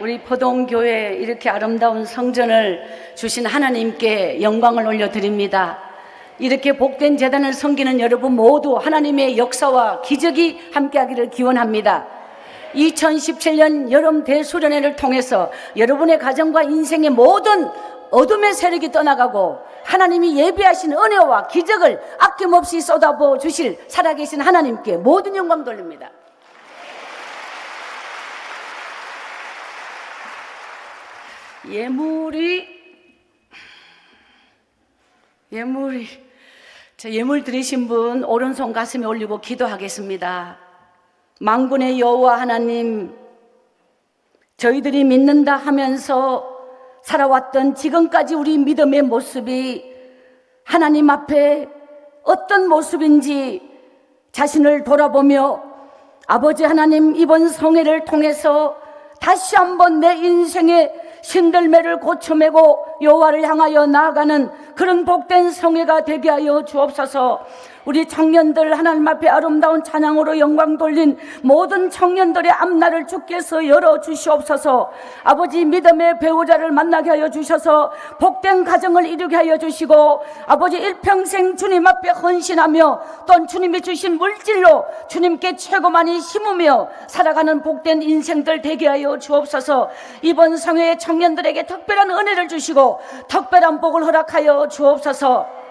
우리 포동교회 이렇게 아름다운 성전을 주신 하나님께 영광을 올려드립니다. 이렇게 복된 제단을 섬기는 여러분 모두 하나님의 역사와 기적이 함께하기를 기원합니다. 2017년 여름 대수련회를 통해서 여러분의 가정과 인생의 모든 어둠의 세력이 떠나가고 하나님이 예비하신 은혜와 기적을 아낌없이 쏟아부어 주실 살아계신 하나님께 모든 영광 돌립니다. 예물 드리신 분 오른손 가슴에 올리고 기도하겠습니다. 만군의 여호와 하나님, 저희들이 믿는다 하면서 살아왔던 지금까지 우리 믿음의 모습이 하나님 앞에 어떤 모습인지 자신을 돌아보며 아버지 하나님, 이번 성회를 통해서 다시 한번 내 인생의 신들매를 고쳐매고 여호와를 향하여 나아가는 그런 복된 성회가 되게 하여 주옵소서. 우리 청년들 하나님 앞에 아름다운 찬양으로 영광 돌린 모든 청년들의 앞날을 주께서 열어주시옵소서. 아버지, 믿음의 배우자를 만나게 하여 주셔서 복된 가정을 이루게 하여 주시고, 아버지 일평생 주님 앞에 헌신하며 또 주님이 주신 물질로 주님께 최고 많이 심으며 살아가는 복된 인생들 되게 하여 주옵소서. 이번 성회의 청년들에게 특별한 은혜를 주시고 특별한 복을 허락하여 주옵소서.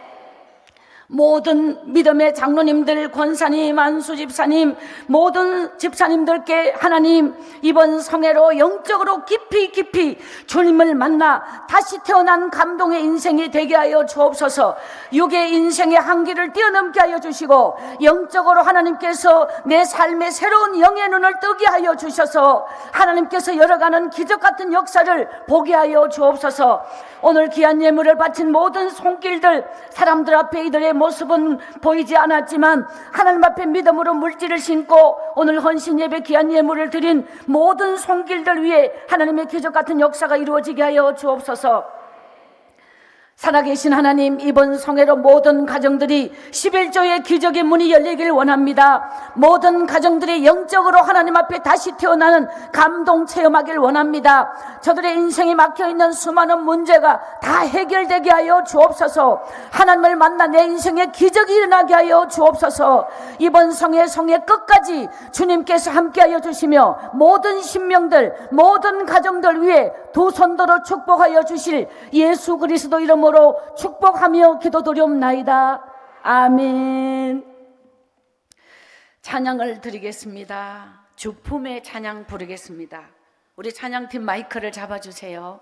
모든 믿음의 장로님들, 권사님, 안수 집사님, 모든 집사님들께 하나님, 이번 성회로 영적으로 깊이 주님을 만나 다시 태어난 감동의 인생이 되게 하여 주옵소서. 육의 인생의 한계를 뛰어넘게 하여 주시고 영적으로 하나님께서 내 삶의 새로운 영의 눈을 뜨게 하여 주셔서 하나님께서 열어가는 기적같은 역사를 보게 하여 주옵소서. 오늘 귀한 예물을 바친 모든 손길들, 사람들 앞에 이들의 모습은 보이지 않았지만 하나님 앞에 믿음으로 물질을 신고 오늘 헌신 예배 귀한 예물을 드린 모든 손길들 위에 하나님의 기적같은 역사가 이루어지게 하여 주옵소서. 살아계신 하나님, 이번 성회로 모든 가정들이 11조의 기적의 문이 열리길 원합니다. 모든 가정들이 영적으로 하나님 앞에 다시 태어나는 감동 체험하길 원합니다. 저들의 인생이 막혀있는 수많은 문제가 다 해결되게 하여 주옵소서. 하나님을 만나 내 인생에 기적이 일어나게 하여 주옵소서. 이번 성회 끝까지 주님께서 함께하여 주시며 모든 신명들, 모든 가정들 위해 두 손들어 축복하여 주실 예수 그리스도 이름으로 축복하며 기도드리옵나이다. 아멘. 찬양을 드리겠습니다. 주품의 찬양 부르겠습니다. 우리 찬양팀 마이크를 잡아주세요.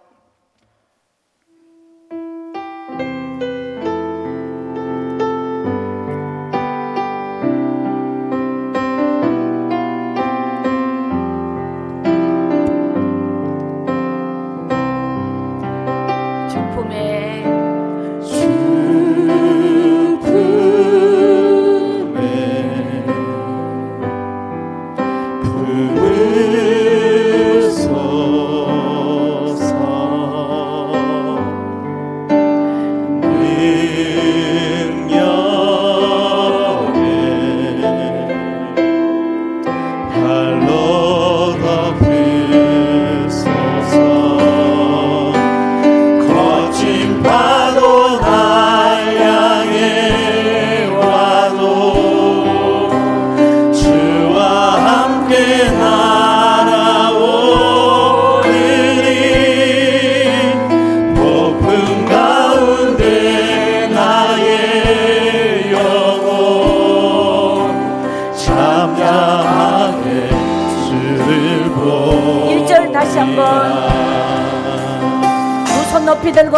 높이 들고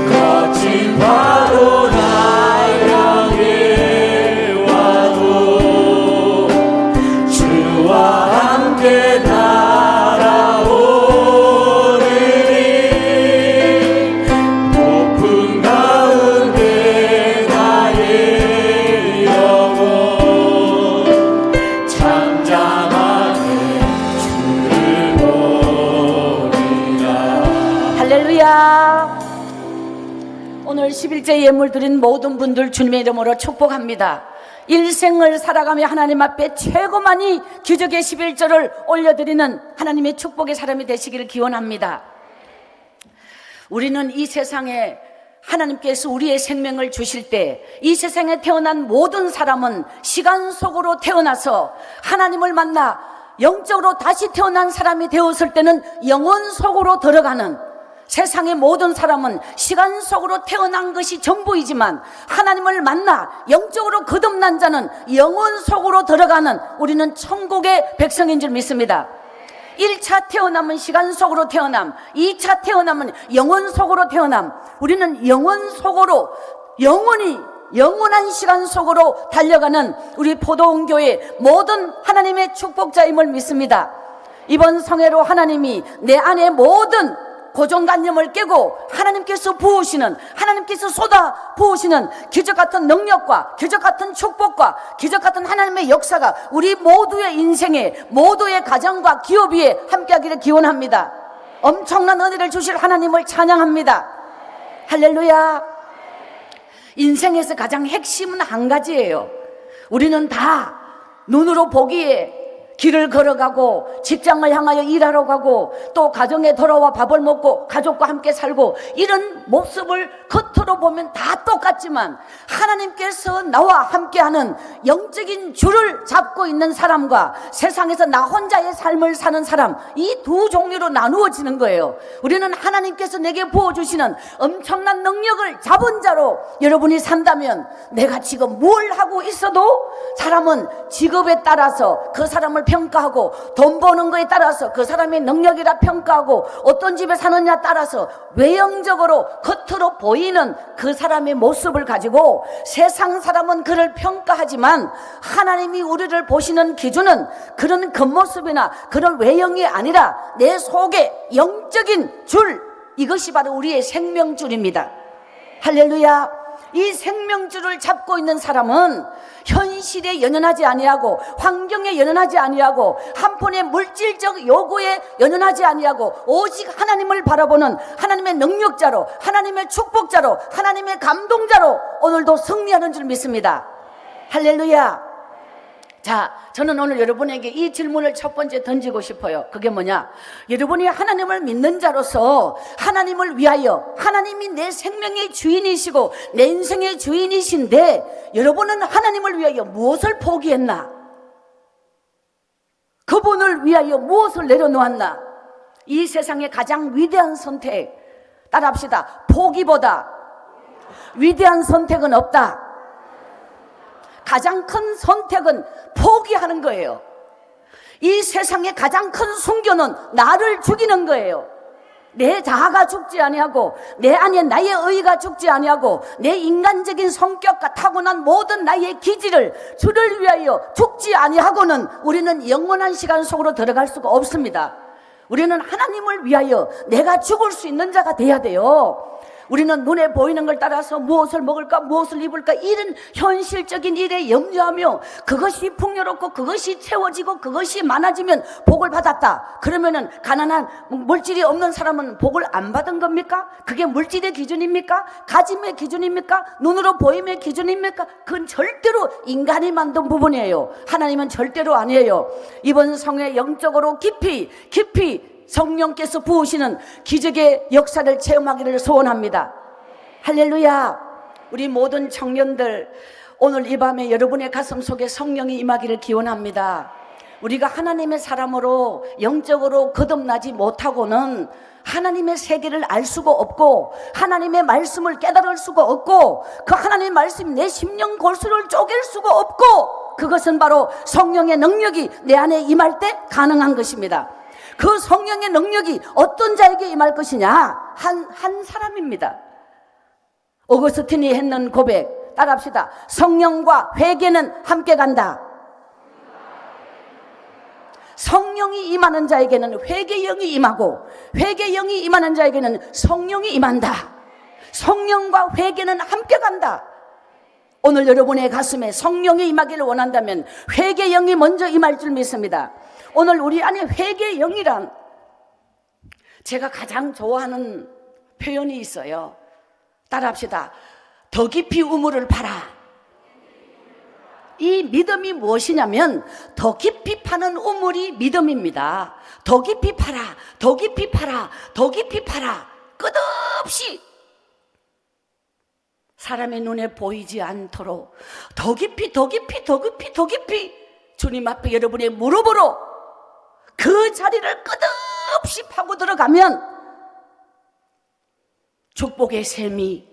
거친 파도 날 향해 와도 할렐루야. 오늘 11제 예물 드린 모든 분들 주님의 이름으로 축복합니다. 일생을 살아가며 하나님 앞에 최고 많이 기적의 11절을 올려드리는 하나님의 축복의 사람이 되시기를 기원합니다. 우리는 이 세상에 하나님께서 우리의 생명을 주실 때 이 세상에 태어난 모든 사람은 시간 속으로 태어나서 하나님을 만나 영적으로 다시 태어난 사람이 되었을 때는 영혼 속으로 들어가는, 세상의 모든 사람은 시간 속으로 태어난 것이 전부이지만 하나님을 만나 영적으로 거듭난 자는 영혼 속으로 들어가는, 우리는 천국의 백성인 줄 믿습니다. 1차 태어남은 시간 속으로 태어남, 2차 태어남은 영혼 속으로 태어남. 우리는 영혼 속으로, 영원한 시간 속으로 달려가는 우리 포도원교회 모든 하나님의 축복자임을 믿습니다. 이번 성회로 하나님이 내 안에 모든 고정관념을 깨고 하나님께서 부으시는, 하나님께서 쏟아 부으시는 기적같은 능력과 기적같은 축복과 기적같은 하나님의 역사가 우리 모두의 인생에, 모두의 가정과 기업 위에 함께하기를 기원합니다. 엄청난 은혜를 주실 하나님을 찬양합니다. 할렐루야. 인생에서 가장 핵심은 한 가지예요. 우리는 다 눈으로 보기에 길을 걸어가고 직장을 향하여 일하러 가고 또 가정에 돌아와 밥을 먹고 가족과 함께 살고, 이런 모습을 겉으로 보면 다 똑같지만 하나님께서 나와 함께하는 영적인 줄을 잡고 있는 사람과 세상에서 나 혼자의 삶을 사는 사람, 이 두 종류로 나누어지는 거예요. 우리는 하나님께서 내게 부어주시는 엄청난 능력을 잡은 자로 여러분이 산다면, 내가 지금 뭘 하고 있어도 사람은 직업에 따라서 그 사람을 평가하고, 돈 버는 거에 따라서 그 사람의 능력이라 평가하고, 어떤 집에 사느냐에 따라서 외형적으로 겉으로 보이는 그 사람의 모습을 가지고 세상 사람은 그를 평가하지만, 하나님이 우리를 보시는 기준은 그런 겉모습이나 그런 외형이 아니라 내 속에 영적인 줄, 이것이 바로 우리의 생명줄입니다. 할렐루야. 이 생명줄을 잡고 있는 사람은 현실에 연연하지 아니하고, 환경에 연연하지 아니하고, 한편의 물질적 요구에 연연하지 아니하고, 오직 하나님을 바라보는 하나님의 능력자로, 하나님의 축복자로, 하나님의 감동자로 오늘도 승리하는 줄 믿습니다. 할렐루야. 자, 저는 오늘 여러분에게 이 질문을 첫 번째 던지고 싶어요. 그게 뭐냐? 여러분이 하나님을 믿는 자로서 하나님을 위하여, 하나님이 내 생명의 주인이시고 내 인생의 주인이신데, 여러분은 하나님을 위하여 무엇을 포기했나? 그분을 위하여 무엇을 내려놓았나? 이 세상의 가장 위대한 선택, 따라합시다. 포기보다 위대한 선택은 없다. 가장 큰 선택은 포기하는 거예요. 이 세상의 가장 큰 순교는 나를 죽이는 거예요. 내 자아가 죽지 아니하고, 내 안에 나의 의가 죽지 아니하고, 내 인간적인 성격과 타고난 모든 나의 기질을 주를 위하여 죽지 아니하고는 우리는 영원한 시간 속으로 들어갈 수가 없습니다. 우리는 하나님을 위하여 내가 죽을 수 있는 자가 돼야 돼요. 우리는 눈에 보이는 걸 따라서 무엇을 먹을까, 무엇을 입을까, 이런 현실적인 일에 염려하며 그것이 풍요롭고 그것이 채워지고 그것이 많아지면 복을 받았다. 그러면은 가난한 물질이 없는 사람은 복을 안 받은 겁니까? 그게 물질의 기준입니까? 가짐의 기준입니까? 눈으로 보임의 기준입니까? 그건 절대로 인간이 만든 부분이에요. 하나님은 절대로 아니에요. 이번 성회 영적으로 깊이 성령께서 부으시는 기적의 역사를 체험하기를 소원합니다. 할렐루야. 우리 모든 청년들, 오늘 이 밤에 여러분의 가슴 속에 성령이 임하기를 기원합니다. 우리가 하나님의 사람으로 영적으로 거듭나지 못하고는 하나님의 세계를 알 수가 없고, 하나님의 말씀을 깨달을 수가 없고, 그 하나님의 말씀이 내 심령 골수를 쪼갤 수가 없고, 그것은 바로 성령의 능력이 내 안에 임할 때 가능한 것입니다. 그 성령의 능력이 어떤 자에게 임할 것이냐? 한 사람입니다. 어거스틴이 했는 고백, 따라합시다. 성령과 회개는 함께 간다. 성령이 임하는 자에게는 회개의 영이 임하고, 회개의 영이 임하는 자에게는 성령이 임한다. 성령과 회개는 함께 간다. 오늘 여러분의 가슴에 성령이 임하기를 원한다면 회개의 영이 먼저 임할 줄 믿습니다. 오늘 우리 안에 회개의 영이란, 제가 가장 좋아하는 표현이 있어요. 따라합시다. 더 깊이 우물을 파라. 이 믿음이 무엇이냐면 더 깊이 파는 우물이 믿음입니다. 더 깊이 파라, 더 깊이 파라, 더 깊이 파라. 끝없이 사람의 눈에 보이지 않도록 더 깊이, 더 깊이, 더 깊이, 더 깊이 주님 앞에 여러분의 무릎으로 그 자리를 끝없이 파고 들어가면 축복의 샘이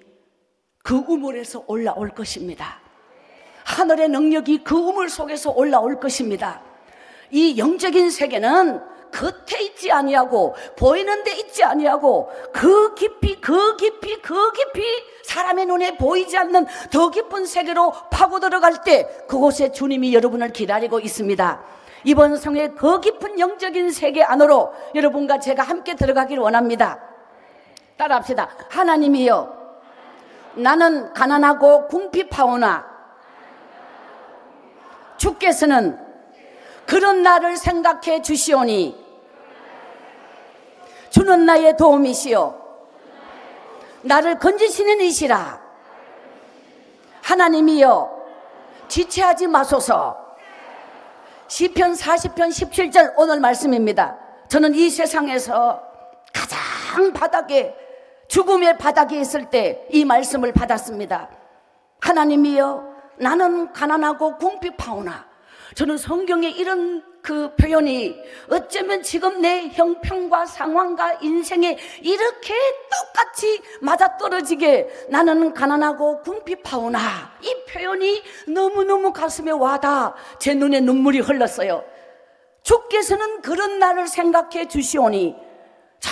그 우물에서 올라올 것입니다. 하늘의 능력이 그 우물 속에서 올라올 것입니다. 이 영적인 세계는 겉에 있지 아니하고 보이는 데 있지 아니하고 그 깊이 그 깊이 그 깊이 사람의 눈에 보이지 않는 더 깊은 세계로 파고 들어갈 때 그곳에 주님이 여러분을 기다리고 있습니다. 이번 성의 그 깊은 영적인 세계 안으로 여러분과 제가 함께 들어가길 원합니다. 따라합시다. 하나님이여, 나는 가난하고 궁핍하오나 주께서는 그런 나를 생각해 주시오니 주는 나의 도움이시오 나를 건지시는 이시라. 하나님이여, 지체하지 마소서. 시편 40편 17절 오늘 말씀입니다. 저는 이 세상에서 가장 바닥에, 죽음의 바닥에 있을 때 이 말씀을 받았습니다. 하나님이여, 나는 가난하고 궁핍하오나. 저는 성경에 이런 그 표현이 어쩌면 지금 내 형편과 상황과 인생에 이렇게 똑같이 맞아떨어지게 나는 가난하고 궁핍하오나, 이 표현이 너무너무 가슴에 와닿아 제 눈에 눈물이 흘렀어요. 주께서는 그런 나를 생각해 주시오니. 자,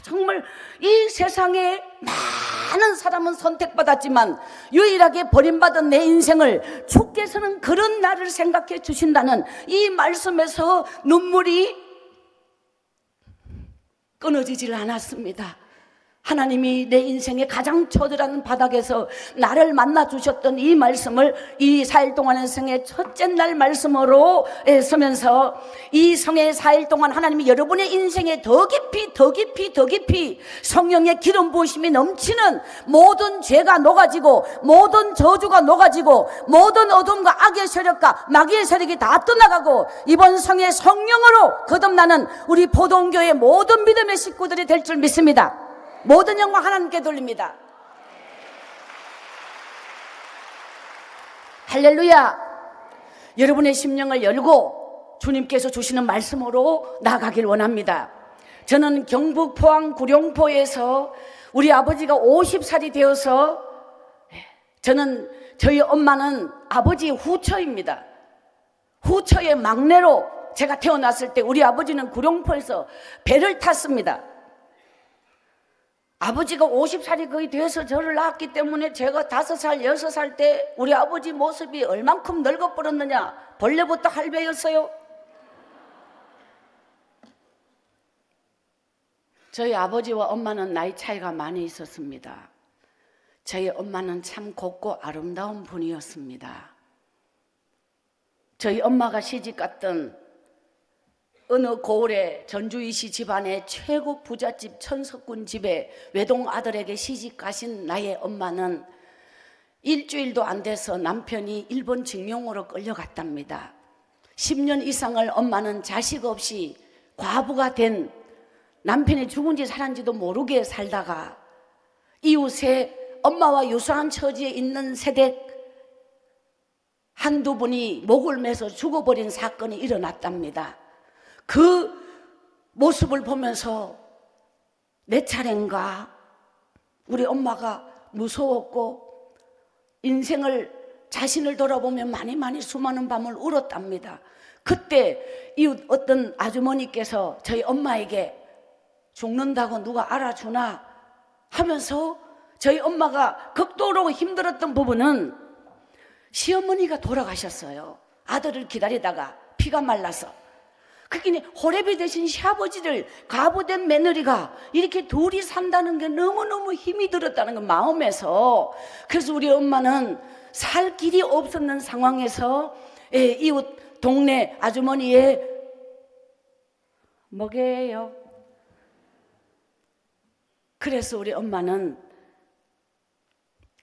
정말 이 세상에 많은 사람은 선택받았지만 유일하게 버림받은 내 인생을 주께서는 그런 나를 생각해 주신다는 이 말씀에서 눈물이 끊어지질 않았습니다. 하나님이 내 인생의 가장 처절한 바닥에서 나를 만나 주셨던 이 말씀을 이 4일 동안의 성의 첫째 날 말씀으로 서면서 이 성의 4일 동안 하나님이 여러분의 인생에 더 깊이 더 깊이 더 깊이 성령의 기름 부으심이 넘치는 모든 죄가 녹아지고 모든 저주가 녹아지고 모든 어둠과 악의 세력과 마귀의 세력이 다 떠나가고 이번 성의 성령으로 거듭나는 우리 포동교의 모든 믿음의 식구들이 될 줄 믿습니다. 모든 영광 하나님께 돌립니다. 할렐루야. 여러분의 심령을 열고 주님께서 주시는 말씀으로 나가길 원합니다. 저는 경북 포항 구룡포에서 우리 아버지가 50살이 되어서, 저희 엄마는 아버지 후처입니다. 후처의 막내로 제가 태어났을 때 우리 아버지는 구룡포에서 배를 탔습니다. 아버지가 50살이 거의 돼서 저를 낳았기 때문에 제가 5살, 6살 때 우리 아버지 모습이 얼만큼 늙어버렸느냐, 벌레부터 할배였어요. 저희 아버지와 엄마는 나이 차이가 많이 있었습니다. 저희 엄마는 참 곱고 아름다운 분이었습니다. 저희 엄마가 시집갔던 어느 고을의 전주이시 집안의 최고 부잣집 천석군 집에 외동 아들에게 시집 가신 나의 엄마는 일주일도 안 돼서 남편이 일본 징용으로 끌려갔답니다. 10년 이상을 엄마는 자식 없이 과부가 된, 남편이 죽은지 살았는지도 모르게 살다가 이웃에 엄마와 유사한 처지에 있는 세대 한두 분이 목을 매서 죽어버린 사건이 일어났답니다. 그 모습을 보면서 내 차례인가, 우리 엄마가 무서웠고 인생을, 자신을 돌아보면 많이 수많은 밤을 울었답니다. 그때 이웃 어떤 아주머니께서 저희 엄마에게 죽는다고 누가 알아주나 하면서, 저희 엄마가 극도로 힘들었던 부분은 시어머니가 돌아가셨어요. 아들을 기다리다가 피가 말라서. 그러니 호레비 대신 시아버지를, 가부된 며느리가 이렇게 둘이 산다는 게 너무너무 힘이 들었다는 건 마음에서. 그래서 우리 엄마는 살 길이 없었는 상황에서 이웃 동네 아주머니의 뭐게요? 그래서 우리 엄마는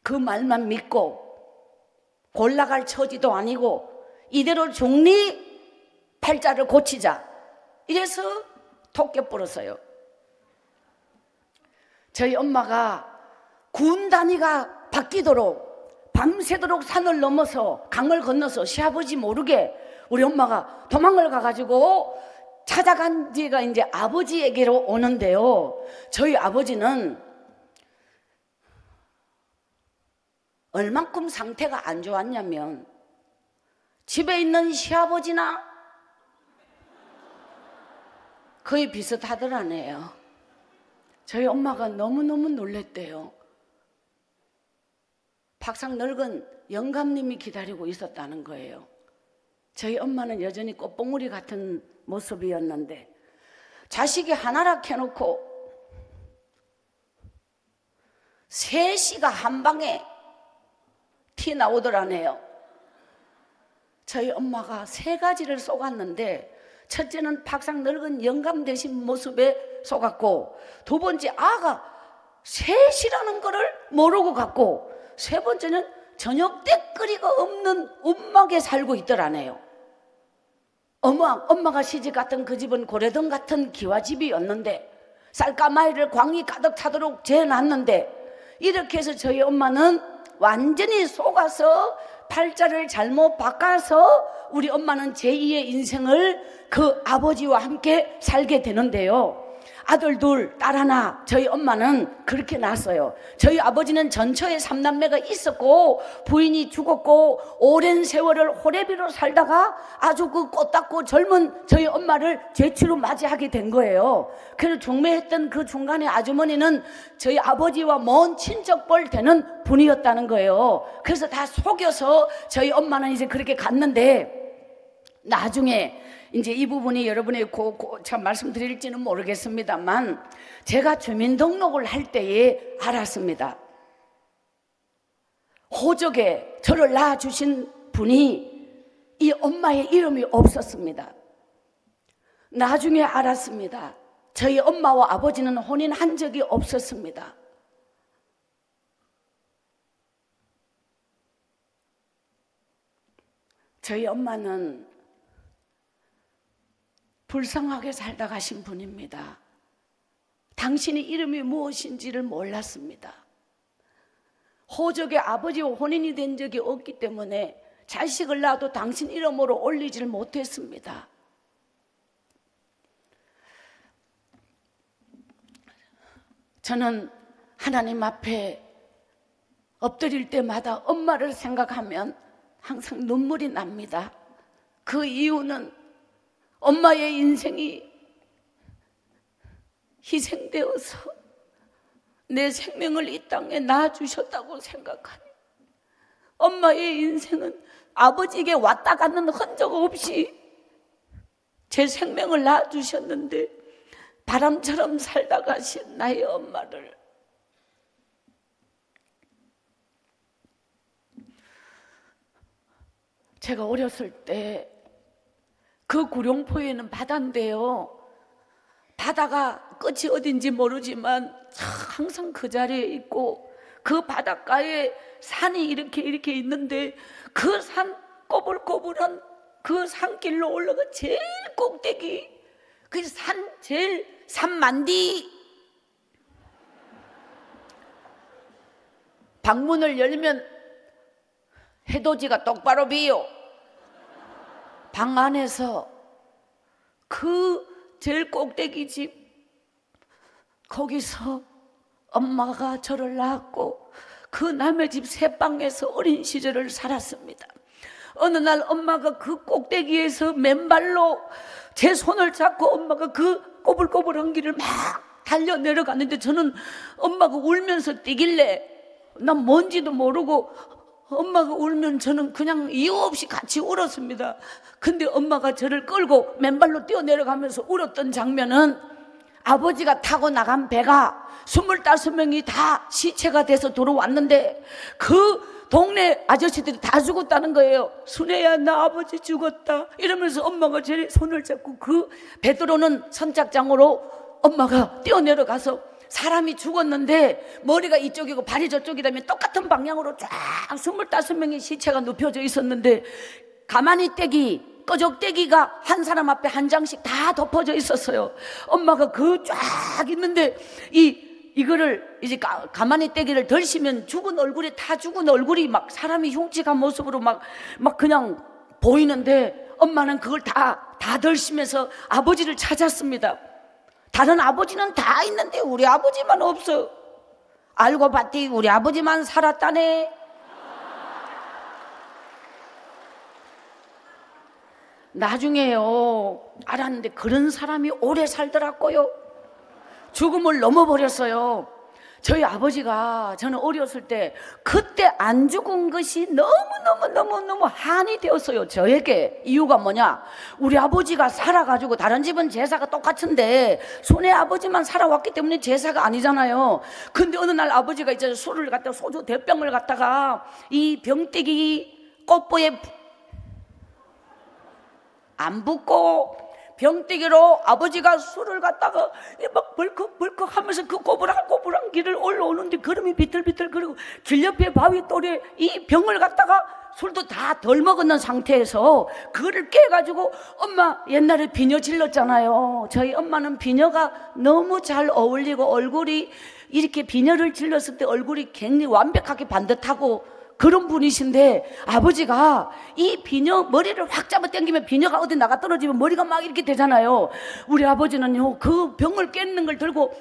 그 말만 믿고 골라갈 처지도 아니고 이대로 중리 팔자를 고치자 이래서 토끼 불었어요. 저희 엄마가 군 단위가 바뀌도록 밤새도록 산을 넘어서 강을 건너서 시아버지 모르게 우리 엄마가 도망을 가가지고 찾아간 지가 이제 아버지에게로 오는데요. 저희 아버지는 얼만큼 상태가 안 좋았냐면 집에 있는 시아버지나 거의 비슷하더라네요. 저희 엄마가 너무너무 놀랬대요. 박상 늙은 영감님이 기다리고 있었다는 거예요. 저희 엄마는 여전히 꽃봉오리 같은 모습이었는데 자식이 하나라 켜놓고 셋이가 한 방에 티 나오더라네요. 저희 엄마가 세 가지를 쏘갔는데 첫째는 박상 늙은 영감 되신 모습에 속았고 두 번째 아가 셋이라는 거를 모르고 갔고 세 번째는 저녁 때거리가 없는 움막에 살고 있더라네요. 엄마가 시집갔던 그 집은 고래등 같은 기와집이었는데 쌀까마이를 광이 가득 차도록 재놨는데 이렇게 해서 저희 엄마는 완전히 속아서 팔자를 잘못 바꿔서 우리 엄마는 제2의 인생을 그 아버지와 함께 살게 되는데요. 아들 둘, 딸 하나, 저희 엄마는 그렇게 낳았어요. 저희 아버지는 전처에 3남매가 있었고 부인이 죽었고 오랜 세월을 호래비로 살다가 아주 그 꽃닦고 젊은 저희 엄마를 제치로 맞이하게 된 거예요. 그래서 중매했던 그 중간에 아주머니는 저희 아버지와 먼 친척벌 되는 분이었다는 거예요. 그래서 다 속여서 저희 엄마는 이제 그렇게 갔는데 나중에 이제 이 부분이 여러분이 참 말씀드릴지는 모르겠습니다만 제가 주민등록을 할 때에 알았습니다. 호적에 저를 낳아주신 분이 이 엄마의 이름이 없었습니다. 나중에 알았습니다. 저희 엄마와 아버지는 혼인한 적이 없었습니다. 저희 엄마는 불쌍하게 살다 가신 분입니다. 당신의 이름이 무엇인지를 몰랐습니다. 호적에 아버지와 혼인이 된 적이 없기 때문에 자식을 낳아도 당신 이름으로 올리질 못했습니다. 저는 하나님 앞에 엎드릴 때마다 엄마를 생각하면 항상 눈물이 납니다. 그 이유는 엄마의 인생이 희생되어서 내 생명을 이 땅에 낳아주셨다고 생각하니 엄마의 인생은 아버지에게 왔다 갔는 흔적 없이 제 생명을 낳아주셨는데 바람처럼 살다 가신 나의 엄마를 제가 어렸을 때 그 구룡포에는 바다인데요. 바다가 끝이 어딘지 모르지만 항상 그 자리에 있고 그 바닷가에 산이 이렇게 있는데 그 산 꼬불꼬불한 그 산길로 올라가 제일 꼭대기 그 산 제일 산만디 방문을 열면 해돋이가 똑바로 비요. 방 안에서 그 제일 꼭대기 집 거기서 엄마가 저를 낳았고 그 남의 집 새방에서 어린 시절을 살았습니다. 어느 날 엄마가 그 꼭대기에서 맨발로 제 손을 잡고 엄마가 그 꼬불꼬불한 길을 막 달려 내려갔는데 저는 엄마가 울면서 뛰길래 난 뭔지도 모르고 엄마가 울면 저는 그냥 이유 없이 같이 울었습니다. 근데 엄마가 저를 끌고 맨발로 뛰어내려가면서 울었던 장면은 아버지가 타고 나간 배가 25명이 다 시체가 돼서 들어왔는데 그 동네 아저씨들이 다 죽었다는 거예요. 순애야 나 아버지 죽었다 이러면서 엄마가 제 손을 잡고 그 배 들어오는 선착장으로 엄마가 뛰어내려가서 사람이 죽었는데 머리가 이쪽이고 발이 저쪽이라면 똑같은 방향으로 쫙 25명의 시체가 눕혀져 있었는데 가만히 떼기, 꺼적대기가 한 사람 앞에 한 장씩 다 덮어져 있었어요. 엄마가 그 쫙 있는데 이거를 이제 가만히 떼기를 덜시면 죽은 얼굴이 다 죽은 얼굴이 막 사람이 흉측한 모습으로 막 그냥 보이는데 엄마는 그걸 다 덜시면서 아버지를 찾았습니다. 다른 아버지는 다 있는데 우리 아버지만 없어. 알고 봤더니 우리 아버지만 살았다네. 나중에요 알았는데 그런 사람이 오래 살더라고요. 죽음을 넘어버렸어요. 저희 아버지가 저는 어렸을 때 그때 안 죽은 것이 너무 한이 되었어요. 저에게. 이유가 뭐냐, 우리 아버지가 살아가지고 다른 집은 제사가 똑같은데 손에 아버지만 살아왔기 때문에 제사가 아니잖아요. 근데 어느 날 아버지가 이제 술을 갖다가 소주 대병을 갖다가 이 병떼기 꽃보에 안 붓고 병떼기로 아버지가 술을 갖다가 막 벌컥 하면서 그 꼬부랑 길을 올라오는데 걸음이 비틀비틀 거리고 길 옆에 바위 또래 이 병을 갖다가 술도 다 덜 먹었는 상태에서 그거를 깨가지고 엄마 옛날에 비녀 질렀잖아요. 저희 엄마는 비녀가 너무 잘 어울리고 얼굴이 이렇게 비녀를 질렀을 때 얼굴이 굉장히 완벽하게 반듯하고 그런 분이신데 아버지가 이 비녀 머리를 확 잡아 당기면 비녀가 어디 나가 떨어지면 머리가 막 이렇게 되잖아요. 우리 아버지는요 그 병을 깼는 걸 들고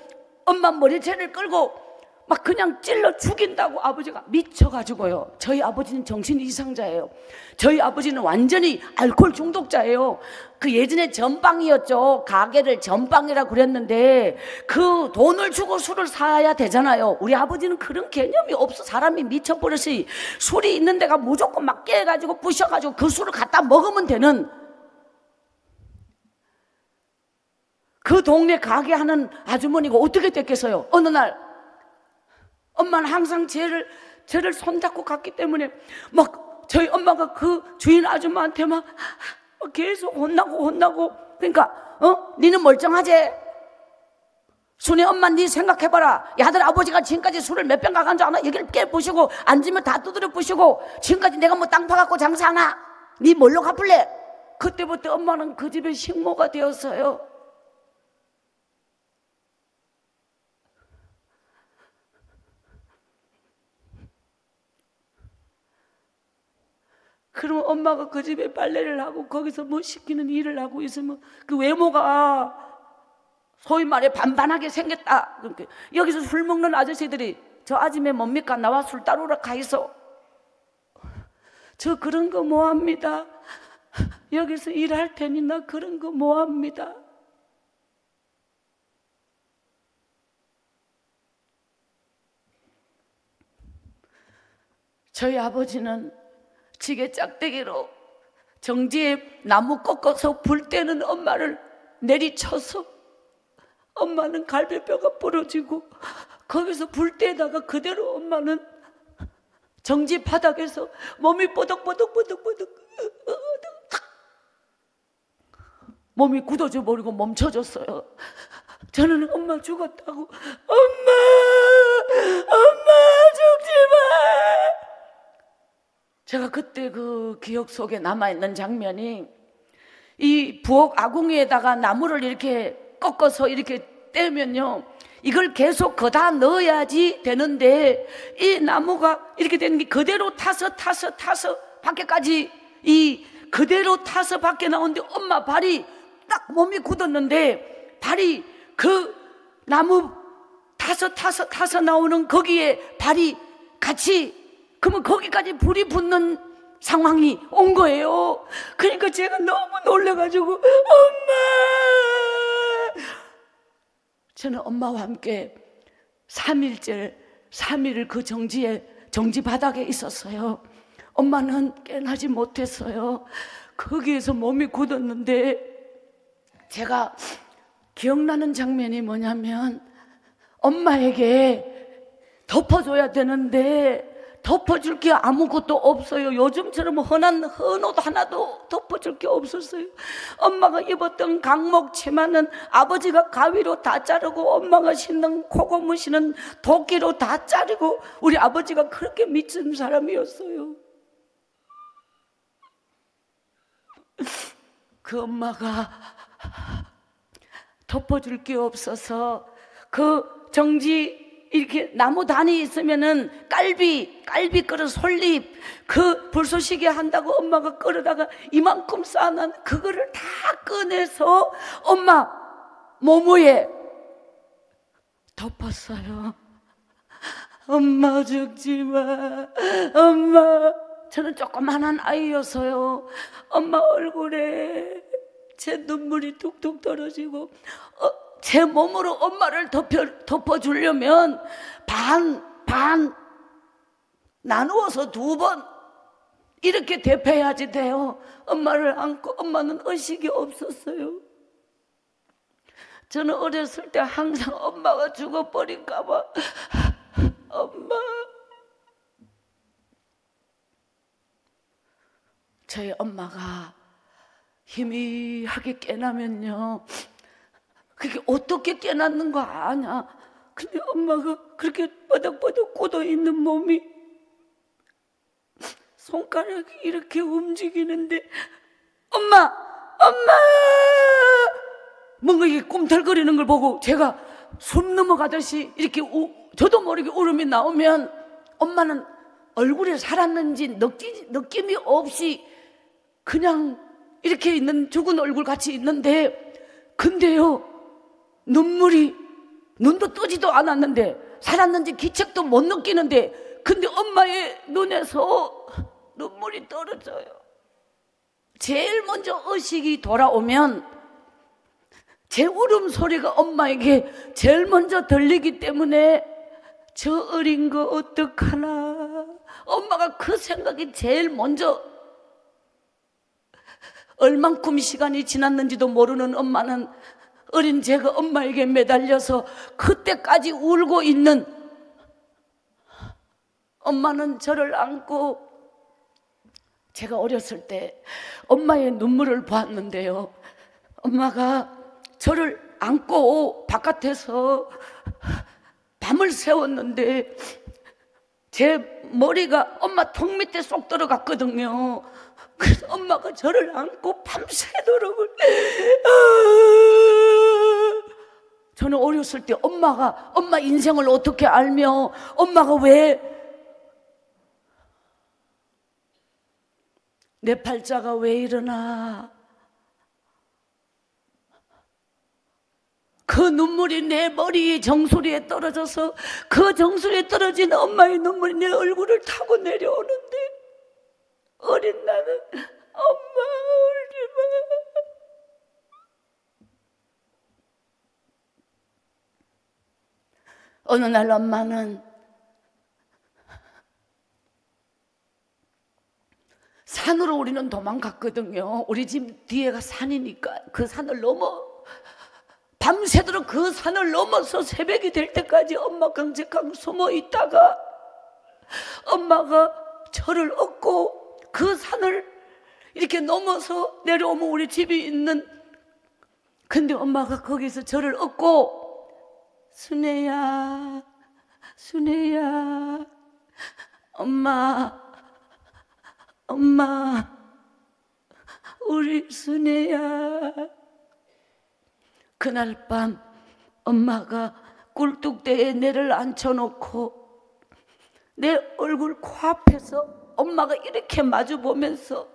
엄마 머리채를 끌고 막 그냥 찔러 죽인다고 아버지가 미쳐가지고요. 저희 아버지는 정신 이상자예요. 저희 아버지는 완전히 알코올 중독자예요. 그 예전에 전빵이었죠. 가게를 전빵이라고 그랬는데 그 돈을 주고 술을 사야 되잖아요. 우리 아버지는 그런 개념이 없어. 사람이 미쳐버렸으니 술이 있는 데가 무조건 막 깨가지고 부셔가지고 그 술을 갖다 먹으면 되는, 그 동네 가게 하는 아주머니가 어떻게 됐겠어요. 어느 날 엄마는 항상 저를 손잡고 갔기 때문에 막 저희 엄마가 그 주인 아줌마한테 막 계속 혼나고 그러니까 니는 멀쩡하지? 순이 엄마 니 생각해봐라. 야들 아버지가 지금까지 술을 몇 병 가간 줄 아나? 여기를 깨부시고 앉으면 다 두드려 부시고 지금까지 내가 뭐 땅 파갖고 장사하나? 니 뭘로 갚을래? 그때부터 엄마는 그 집의 식모가 되었어요. 그러면 엄마가 그 집에 빨래를 하고 거기서 뭐 시키는 일을 하고 있으면 그 외모가 소위 말해 반반하게 생겼다. 여기서 술 먹는 아저씨들이 저 아줌매 뭡니까? 나와 술 따르러 가 있어. 저 그런 거 뭐합니다. 여기서 일할 테니 나 그런 거 뭐합니다. 저희 아버지는 지게 짝대기로 정지에 나무 꺾어서 불 때는 엄마를 내리쳐서 엄마는 갈비뼈가 부러지고 거기서 불 때다가 그대로 엄마는 정지 바닥에서 몸이 뽀득뽀득 몸이 굳어져 버리고 멈춰졌어요. 저는 엄마 죽었다고 엄마 죽지 마. 제가 그때 그 기억 속에 남아있는 장면이 이 부엌 아궁이에다가 나무를 이렇게 꺾어서 이렇게 떼면요 이걸 계속 거다 넣어야지 되는데 이 나무가 이렇게 되는 게 그대로 타서 밖에까지 이 그대로 타서 밖에 나오는데 엄마 발이 딱 몸이 굳었는데 발이 그 나무 타서 나오는 거기에 발이 같이, 그러면 거기까지 불이 붙는 상황이 온 거예요. 그러니까 제가 너무 놀라가지고 엄마, 저는 엄마와 함께 3일을 그 정지 바닥에 있었어요. 엄마는 깨나지 못했어요. 거기에서 몸이 굳었는데 제가 기억나는 장면이 뭐냐면 엄마에게 덮어줘야 되는데 덮어줄 게 아무것도 없어요. 요즘처럼 흔한 헌옷 하나도 덮어줄 게 없었어요. 엄마가 입었던 강목 치마는 아버지가 가위로 다 자르고, 엄마가 신는 코고무신은 도끼로 다 자르고, 우리 아버지가 그렇게 미친 사람이었어요. 그 엄마가 덮어줄 게 없어서 그 정지 이렇게 나무 단이 있으면은 깔비 그릇 솔잎 그 불쏘시개 한다고 엄마가 끌어다가 이만큼 쌓아놓은 그거를 다 꺼내서 엄마 모모에 덮었어요. 엄마 죽지 마. 엄마. 저는 조그만한 아이여서요. 엄마 얼굴에 제 눈물이 뚝뚝 떨어지고 제 몸으로 엄마를 덮어주려면 반 나누어서 2번 이렇게 대패해야지 돼요. 엄마를 안고. 엄마는 의식이 없었어요. 저는 어렸을 때 항상 엄마가 죽어버릴까 봐 엄마. 저희 엄마가 희미하게 깨나면요, 그게 어떻게 깨났는 거 아냐. 근데 엄마가 그렇게 뻐덕뻐덕 굳어있는 몸이 손가락이 이렇게 움직이는데 엄마 뭔가 이게 꿈틀거리는 걸 보고 제가 숨 넘어가듯이 이렇게 저도 모르게 울음이 나오면 엄마는 얼굴에 살았는지 느낌이 없이 그냥 이렇게 있는 죽은 얼굴 같이 있는데, 근데요 눈도 뜨지도 않았는데 살았는지 기척도 못 느끼는데, 근데 엄마의 눈에서 눈물이 떨어져요. 제일 먼저 의식이 돌아오면 제 울음소리가 엄마에게 제일 먼저 들리기 때문에 저 어린 거 어떡하나, 엄마가 그 생각이 제일 먼저. 얼만큼 시간이 지났는지도 모르는 엄마는 어린 제가 엄마에게 매달려서 그때까지 울고 있는 엄마는 저를 안고, 제가 어렸을 때 엄마의 눈물을 보았는데요, 엄마가 저를 안고 바깥에서 밤을 새웠는데 제 머리가 엄마 턱 밑에 쏙 들어갔거든요. 그래서 엄마가 저를 안고 밤새도록 저는 어렸을 때 엄마 인생을 어떻게 알며 엄마가 왜 내 팔자가 왜 이러나, 그 눈물이 내 머리 정수리에 떨어져서 그 정수리에 떨어진 엄마의 눈물이 내 얼굴을 타고 내려오는데, 어린 나는 엄마 울지마. 어느 날 엄마는 산으로 우리는 도망갔거든요. 우리 집 뒤에가 산이니까 그 산을 넘어 밤새도록 그 산을 넘어서 새벽이 될 때까지 엄마 강제강 숨어 있다가 엄마가 저를 업고 그 산을 이렇게 넘어서 내려오면 우리 집이 있는, 근데 엄마가 거기서 저를 업고 순애야 엄마 우리 순애야. 그날 밤 엄마가 꿀뚝대에 내를 앉혀놓고 내 얼굴 코앞에서 엄마가 이렇게 마주보면서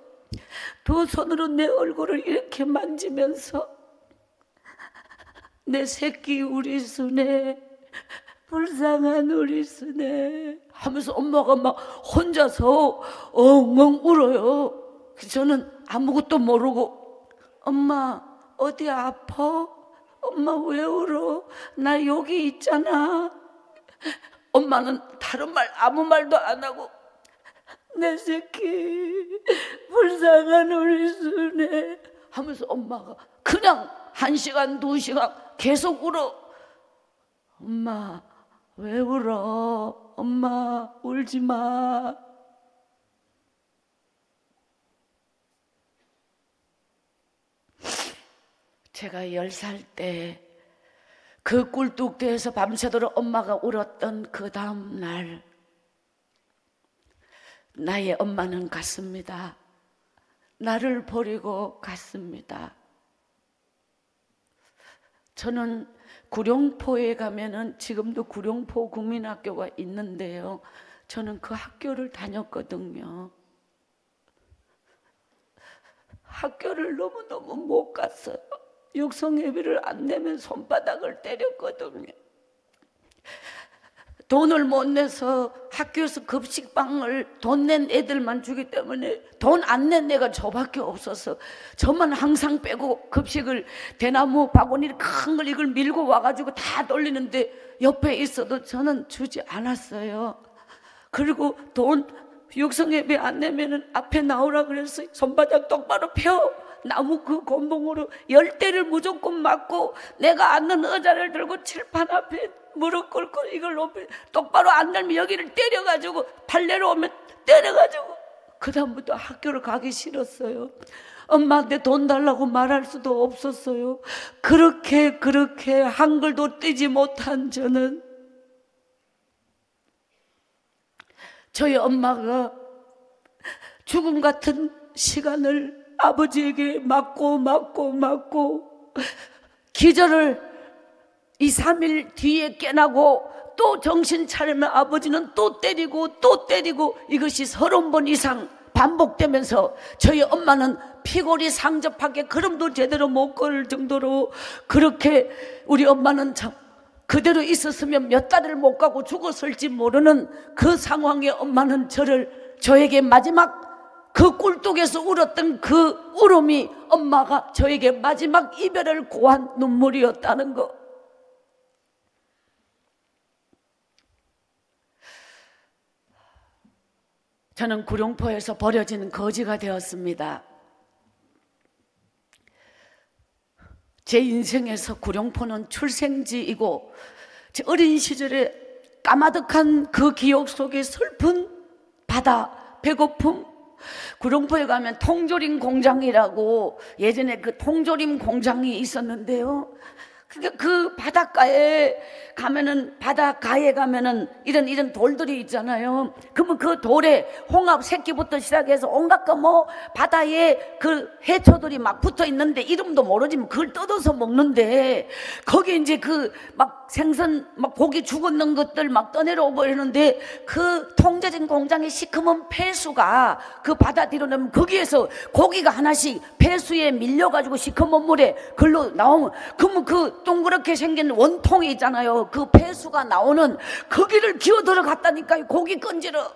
두 손으로 내 얼굴을 이렇게 만지면서 내 새끼 우리 순애, 불쌍한 우리 순애 하면서 엄마가 막 혼자서 엉엉 울어요. 저는 아무것도 모르고 엄마 어디 아파? 엄마 왜 울어? 나 여기 있잖아. 엄마는 다른 말 아무 말도 안 하고 내 새끼 불쌍한 우리 순애 하면서 엄마가 그냥 1시간 2시간 계속 울어. 엄마 왜 울어? 엄마 울지 마. 제가 10살 때 그 꿀뚝대에서 밤새도록 엄마가 울었던 그 다음 날, 나의 엄마는 갔습니다. 나를 버리고 갔습니다. 저는 구룡포에 가면은 지금도 구룡포 국민학교가 있는데요, 저는 그 학교를 다녔거든요. 학교를 너무너무 못 갔어요. 육성예비를 안 내면 손바닥을 때렸거든요. 돈을 못 내서 학교에서 급식빵을 돈 낸 애들만 주기 때문에 돈 안 낸 애가 저밖에 없어서 저만 항상 빼고 급식을 대나무 바구니 큰 걸 이걸 밀고 와가지고 다 돌리는데 옆에 있어도 저는 주지 않았어요. 그리고 돈 육성예비 안 내면은 앞에 나오라 그래서 손바닥 똑바로 펴 나무 그 곤봉으로 10대를 무조건 맞고 내가 앉는 의자를 들고 칠판 앞에 무릎 꿇고 이걸 높이 똑바로 앉으면 여기를 때려가지고 팔레로 오면 때려가지고 그 다음부터 학교를 가기 싫었어요. 엄마한테 돈 달라고 말할 수도 없었어요. 그렇게 한글도 떼지 못한 저는, 저희 엄마가 죽음 같은 시간을 아버지에게 맞고 기절을 2, 3일 뒤에 깨나고 또 정신 차리면 아버지는 또 때리고 이것이 30번 이상 반복되면서 저희 엄마는 피골이 상접하게 걸음도 제대로 못 걸을 정도로, 그렇게 우리 엄마는 참 그대로 있었으면 몇 달을 못 가고 죽었을지 모르는 그 상황에 엄마는 저에게 마지막 그 꿀뚝에서 울었던 그 울음이 엄마가 저에게 마지막 이별을 고한 눈물이었다는 거. 저는 구룡포에서 버려진 거지가 되었습니다. 제 인생에서 구룡포는 출생지이고 제 어린 시절에 까마득한 그 기억 속에 슬픈 바다, 배고픔, 구룡포에 가면 통조림 공장이라고 예전에 그 통조림 공장이 있었는데요, 그 바닷가에 가면은 이런 돌들이 있잖아요. 그러면 그 돌에 홍합 새끼부터 시작해서 온갖 거 바다에 그 해초들이 막 붙어 있는데 이름도 모르지만 그걸 뜯어서 먹는데, 거기 이제 그 막 생선 막 고기 죽었는 것들 막 떠내려오고 이러는데, 그 통조림 공장의 시커먼 폐수가 그 바다 뒤로 내면 거기에서 고기가 하나씩 폐수에 밀려가지고 시커먼 물에 글로 나오면, 그러면 그 동그랗게 생긴 원통이 있잖아요. 그 폐수가 나오는 거기를 기어 들어갔다니까요. 고기 건지러.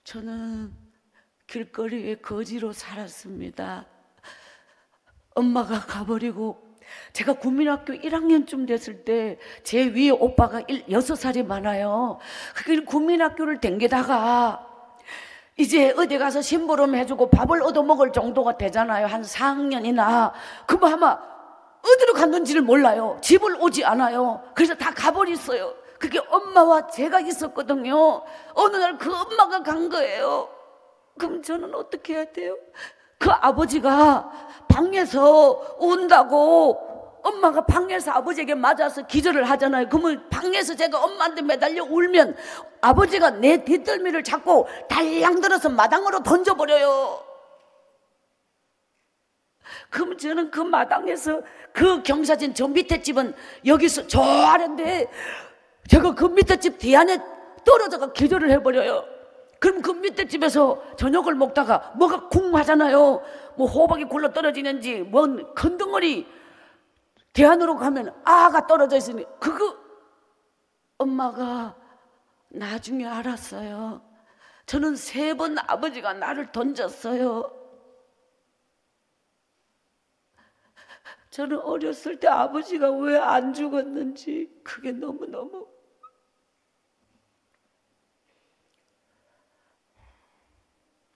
저는 길거리에 거지로 살았습니다. 엄마가 가버리고 제가 국민학교 1학년쯤 됐을 때 제 위에 오빠가 6살이 많아요. 그 국민학교를 댕기다가 이제 어디 가서 심부름 해주고 밥을 얻어먹을 정도가 되잖아요. 한 4학년이나. 그럼 아마 어디로 갔는지를 몰라요. 집을 오지 않아요. 그래서 다 가버렸어요. 그게 엄마와 제가 있었거든요. 어느 날 그 엄마가 간 거예요. 그럼 저는 어떻게 해야 돼요? 그 아버지가 방에서 운다고, 엄마가 방에서 아버지에게 맞아서 기절을 하잖아요. 그러면 방에서 제가 엄마한테 매달려 울면 아버지가 내 뒷덜미를 잡고 달랑 들어서 마당으로 던져버려요. 그럼 저는 그 마당에서, 그 경사진 저 밑에 집은 여기서 저 아래인데 제가 그 밑에 집 뒤 안에 떨어져가 기절을 해버려요. 그럼 그 밑에 집에서 저녁을 먹다가 뭐가 쿵 하잖아요. 뭐 호박이 굴러 떨어지는지 뭔 큰 덩어리 뒤 안으로 가면 아가 떨어져 있으니, 그거 엄마가 나중에 알았어요. 저는 3번 아버지가 나를 던졌어요. 저는 어렸을 때 아버지가 왜 안 죽었는지 그게 너무너무.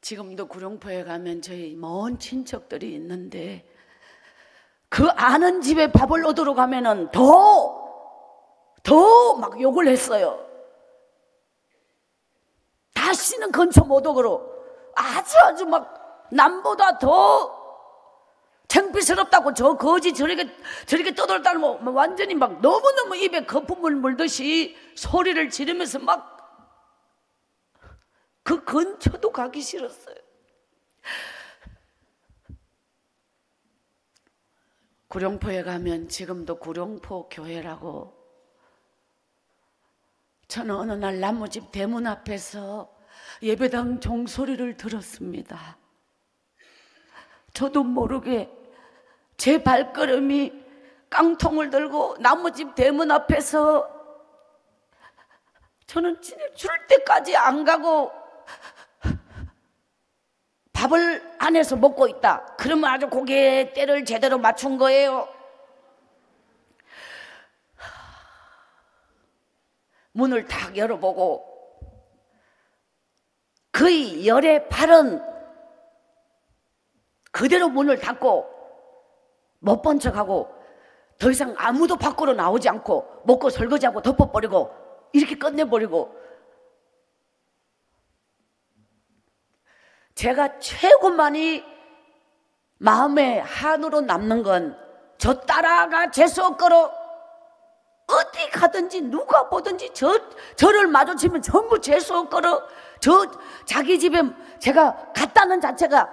지금도 구룡포에 가면 저희 먼 친척들이 있는데 그 아는 집에 밥을 얻으러 가면은 더 막 욕을 했어요. 다시는 근처 못 오도록 아주 막 남보다 더 창피스럽다고 저 거지 저렇게 떠돌다는 뭐 완전히 막 너무너무 입에 거품을 물듯이 소리를 지르면서 막 그 근처도 가기 싫었어요. 구룡포에 가면 지금도 구룡포 교회라고, 저는 어느 날 나무집 대문 앞에서 예배당 종소리를 들었습니다. 저도 모르게 제 발걸음이 깡통을 들고 나무집 대문 앞에서, 저는 줄 때까지 안 가고 밥을 안에서 먹고 있다. 그러면 아주 고개 때를 제대로 맞춘 거예요. 문을 탁 열어보고 거의 열에 발은 그대로 문을 닫고 못 본 척하고 더 이상 아무도 밖으로 나오지 않고 먹고 설거지하고 덮어버리고 이렇게 끝내버리고, 제가 최고 많이 마음에 한으로 남는 건 저 딸아가 재수없거로 어디 가든지 누가 보든지 저를 마주치면 전부 재수없거로 자기 집에 제가 갔다는 자체가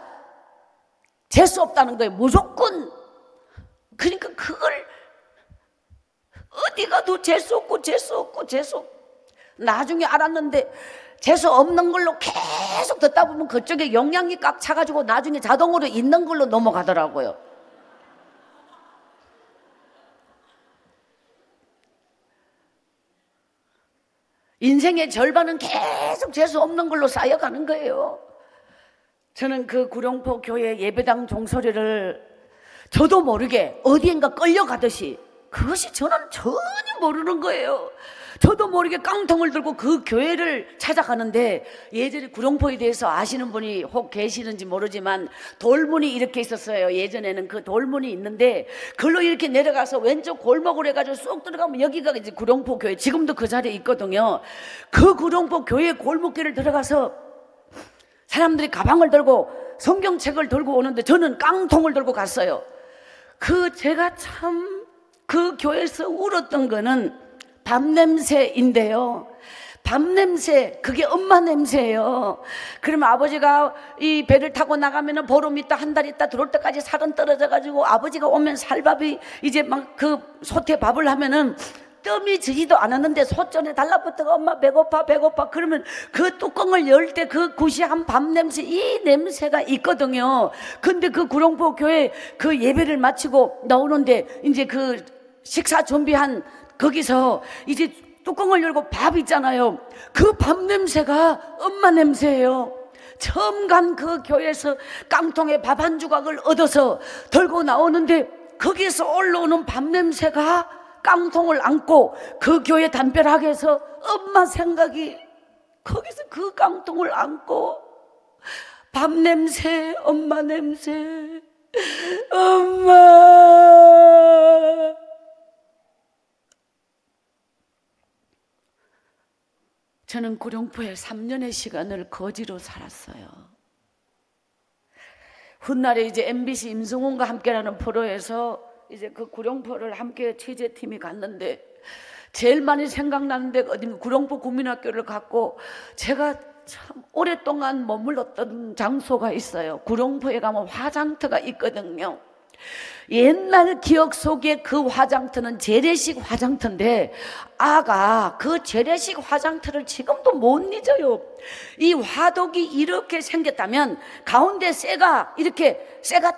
재수없다는 거예요. 무조건. 그러니까 그걸 어디 가도 재수없고 나중에 알았는데 재수 없는 걸로 계속 듣다 보면 그쪽에 영양이 꽉 차가지고 나중에 자동으로 있는 걸로 넘어가더라고요. 인생의 절반은 계속 재수 없는 걸로 쌓여가는 거예요. 저는 그 구룡포 교회 예배당 종소리를 저도 모르게 어디엔가 끌려가듯이, 그것이 저는 전혀 모르는 거예요. 저도 모르게 깡통을 들고 그 교회를 찾아가는데, 예전에 구룡포에 대해서 아시는 분이 혹 계시는지 모르지만 돌문이 이렇게 있었어요. 예전에는 그 돌문이 있는데 그걸로 이렇게 내려가서 왼쪽 골목으로 해가지고 쑥 들어가면 여기가 이제 구룡포 교회, 지금도 그 자리에 있거든요. 그 구룡포 교회 골목길을 들어가서 사람들이 가방을 들고 성경책을 들고 오는데 저는 깡통을 들고 갔어요. 제가 참 그 교회에서 울었던 거는 밥냄새인데요. 밥냄새, 그게 엄마 냄새예요. 그러면 아버지가 이 배를 타고 나가면은 보름 있다 한 달 있다 들어올 때까지 살은 떨어져가지고 아버지가 오면 살밥이 이제 막 그 솥에 밥을 하면은 뜸이 지지도 않았는데 솥전에 달라붙어가 엄마 배고파 그러면 그 뚜껑을 열 때 그 구시한 밥 냄새, 이 냄새가 있거든요. 근데 그 구룡포 교회 그 예배를 마치고 나오는데 이제 그 식사 준비한 거기서 이제 뚜껑을 열고 밥 있잖아요. 그 밥 냄새가 엄마 냄새예요. 처음 간 그 교회에서 깡통에 밥 한 조각을 얻어서 들고 나오는데 거기에서 올라오는 밥 냄새가 깡통을 안고 그 교회 담벼락에 서 엄마 생각이, 거기서 그 깡통을 안고 밥 냄새, 엄마 냄새, 엄마. 저는 구룡포에 3년의 시간을 거지로 살았어요. 훗날에 이제 MBC 임승훈과 함께라는 프로에서 이제 그 구룡포를 함께 취재팀이 갔는데 제일 많이 생각나는 데가 어디 구룡포 국민학교를 갔고, 제가 참 오랫동안 머물렀던 장소가 있어요. 구룡포에 가면 화장터가 있거든요. 옛날 기억 속에 그 화장터는 재래식 화장터인데 아가 그 재래식 화장터를 지금도 못 잊어요. 이 화독이 이렇게 생겼다면 가운데 쇠가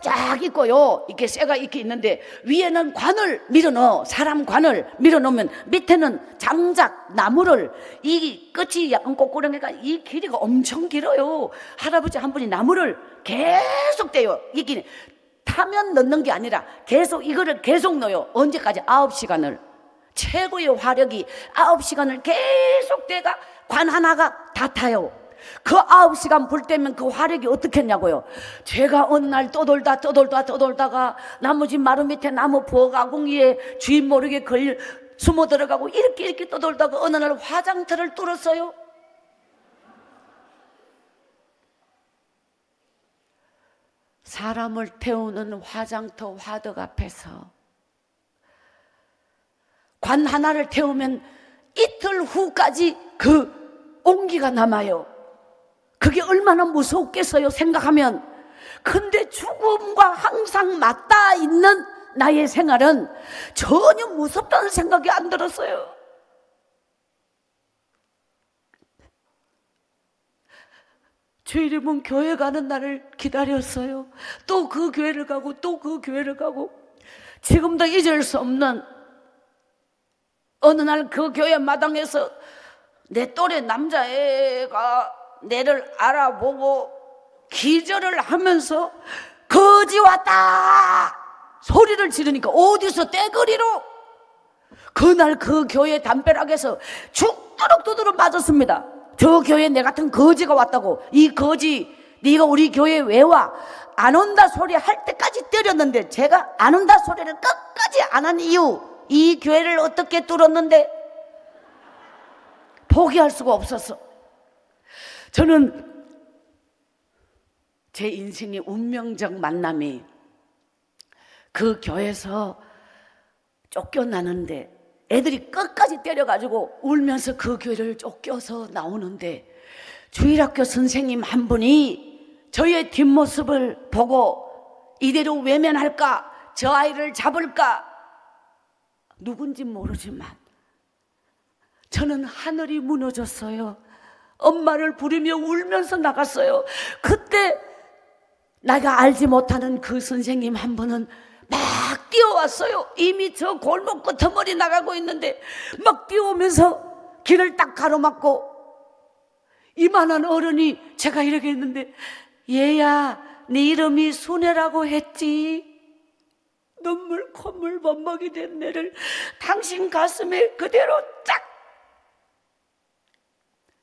쫙 있고요. 이렇게 쇠가 이렇게 있는데 위에는 관을 밀어넣어, 사람 관을 밀어놓으면 밑에는 장작 나무를, 이 끝이 약간 꼬꾸렁해가 이 길이가 엄청 길어요. 할아버지 한 분이 나무를 계속 떼요. 이게 타면 넣는 게 아니라 계속 이거를 계속 넣어요. 언제까지? 9시간을. 최고의 화력이 9시간을 계속 떼가 관 하나가 다 타요. 그 9시간 불 때면 그 화력이 어떻겠냐고요. 제가 어느 날 떠돌다가 나무집 마루 밑에 나무 부엌 아궁이에 주인 모르게 숨어 들어가고 이렇게 떠돌다가 어느 날 화장터를 뚫었어요. 사람을 태우는 화장터 화덕 앞에서 관 하나를 태우면 이틀 후까지 그 온기가 남아요. 그게 얼마나 무섭겠어요, 생각하면. 근데 죽음과 항상 맞닿아 있는 나의 생활은 전혀 무섭다는 생각이 안 들었어요. 주일이면 교회 가는 날을 기다렸어요. 또 그 교회를 가고 또 그 교회를 가고. 지금도 잊을 수 없는 어느 날 그 교회 마당에서 내 또래 남자애가 내를 알아보고 기절을 하면서 거지 왔다 소리를 지르니까 어디서 떼거리로 그날 그 교회 담벼락에서 죽도록 두드러 맞았습니다. 저 교회에 내 같은 거지가 왔다고. 이 거지 네가 우리 교회에 왜 와? 안 온다 소리 할 때까지 때렸는데 제가 안 온다 소리를 끝까지 안 한 이유, 이 교회를 어떻게 뚫었는데 포기할 수가 없었어. 저는 제 인생의 운명적 만남이 그 교회에서 쫓겨나는데 애들이 끝까지 때려가지고 울면서 그 교회를 쫓겨서 나오는데 주일학교 선생님 한 분이 저의 뒷모습을 보고 이대로 외면할까, 저 아이를 잡을까, 누군지 모르지만 저는 하늘이 무너졌어요. 엄마를 부르며 울면서 나갔어요. 그때 내가 알지 못하는 그 선생님 한 분은 막 뛰어왔어요. 이미 저 골목 끝머리 나가고 있는데 막 뛰어오면서 길을 딱 가로막고, 이만한 어른이 제가 이렇게 했는데, 얘야 네 이름이 순애라고 했지. 눈물 콧물 범벅이 된 내를 당신 가슴에 그대로 쫙.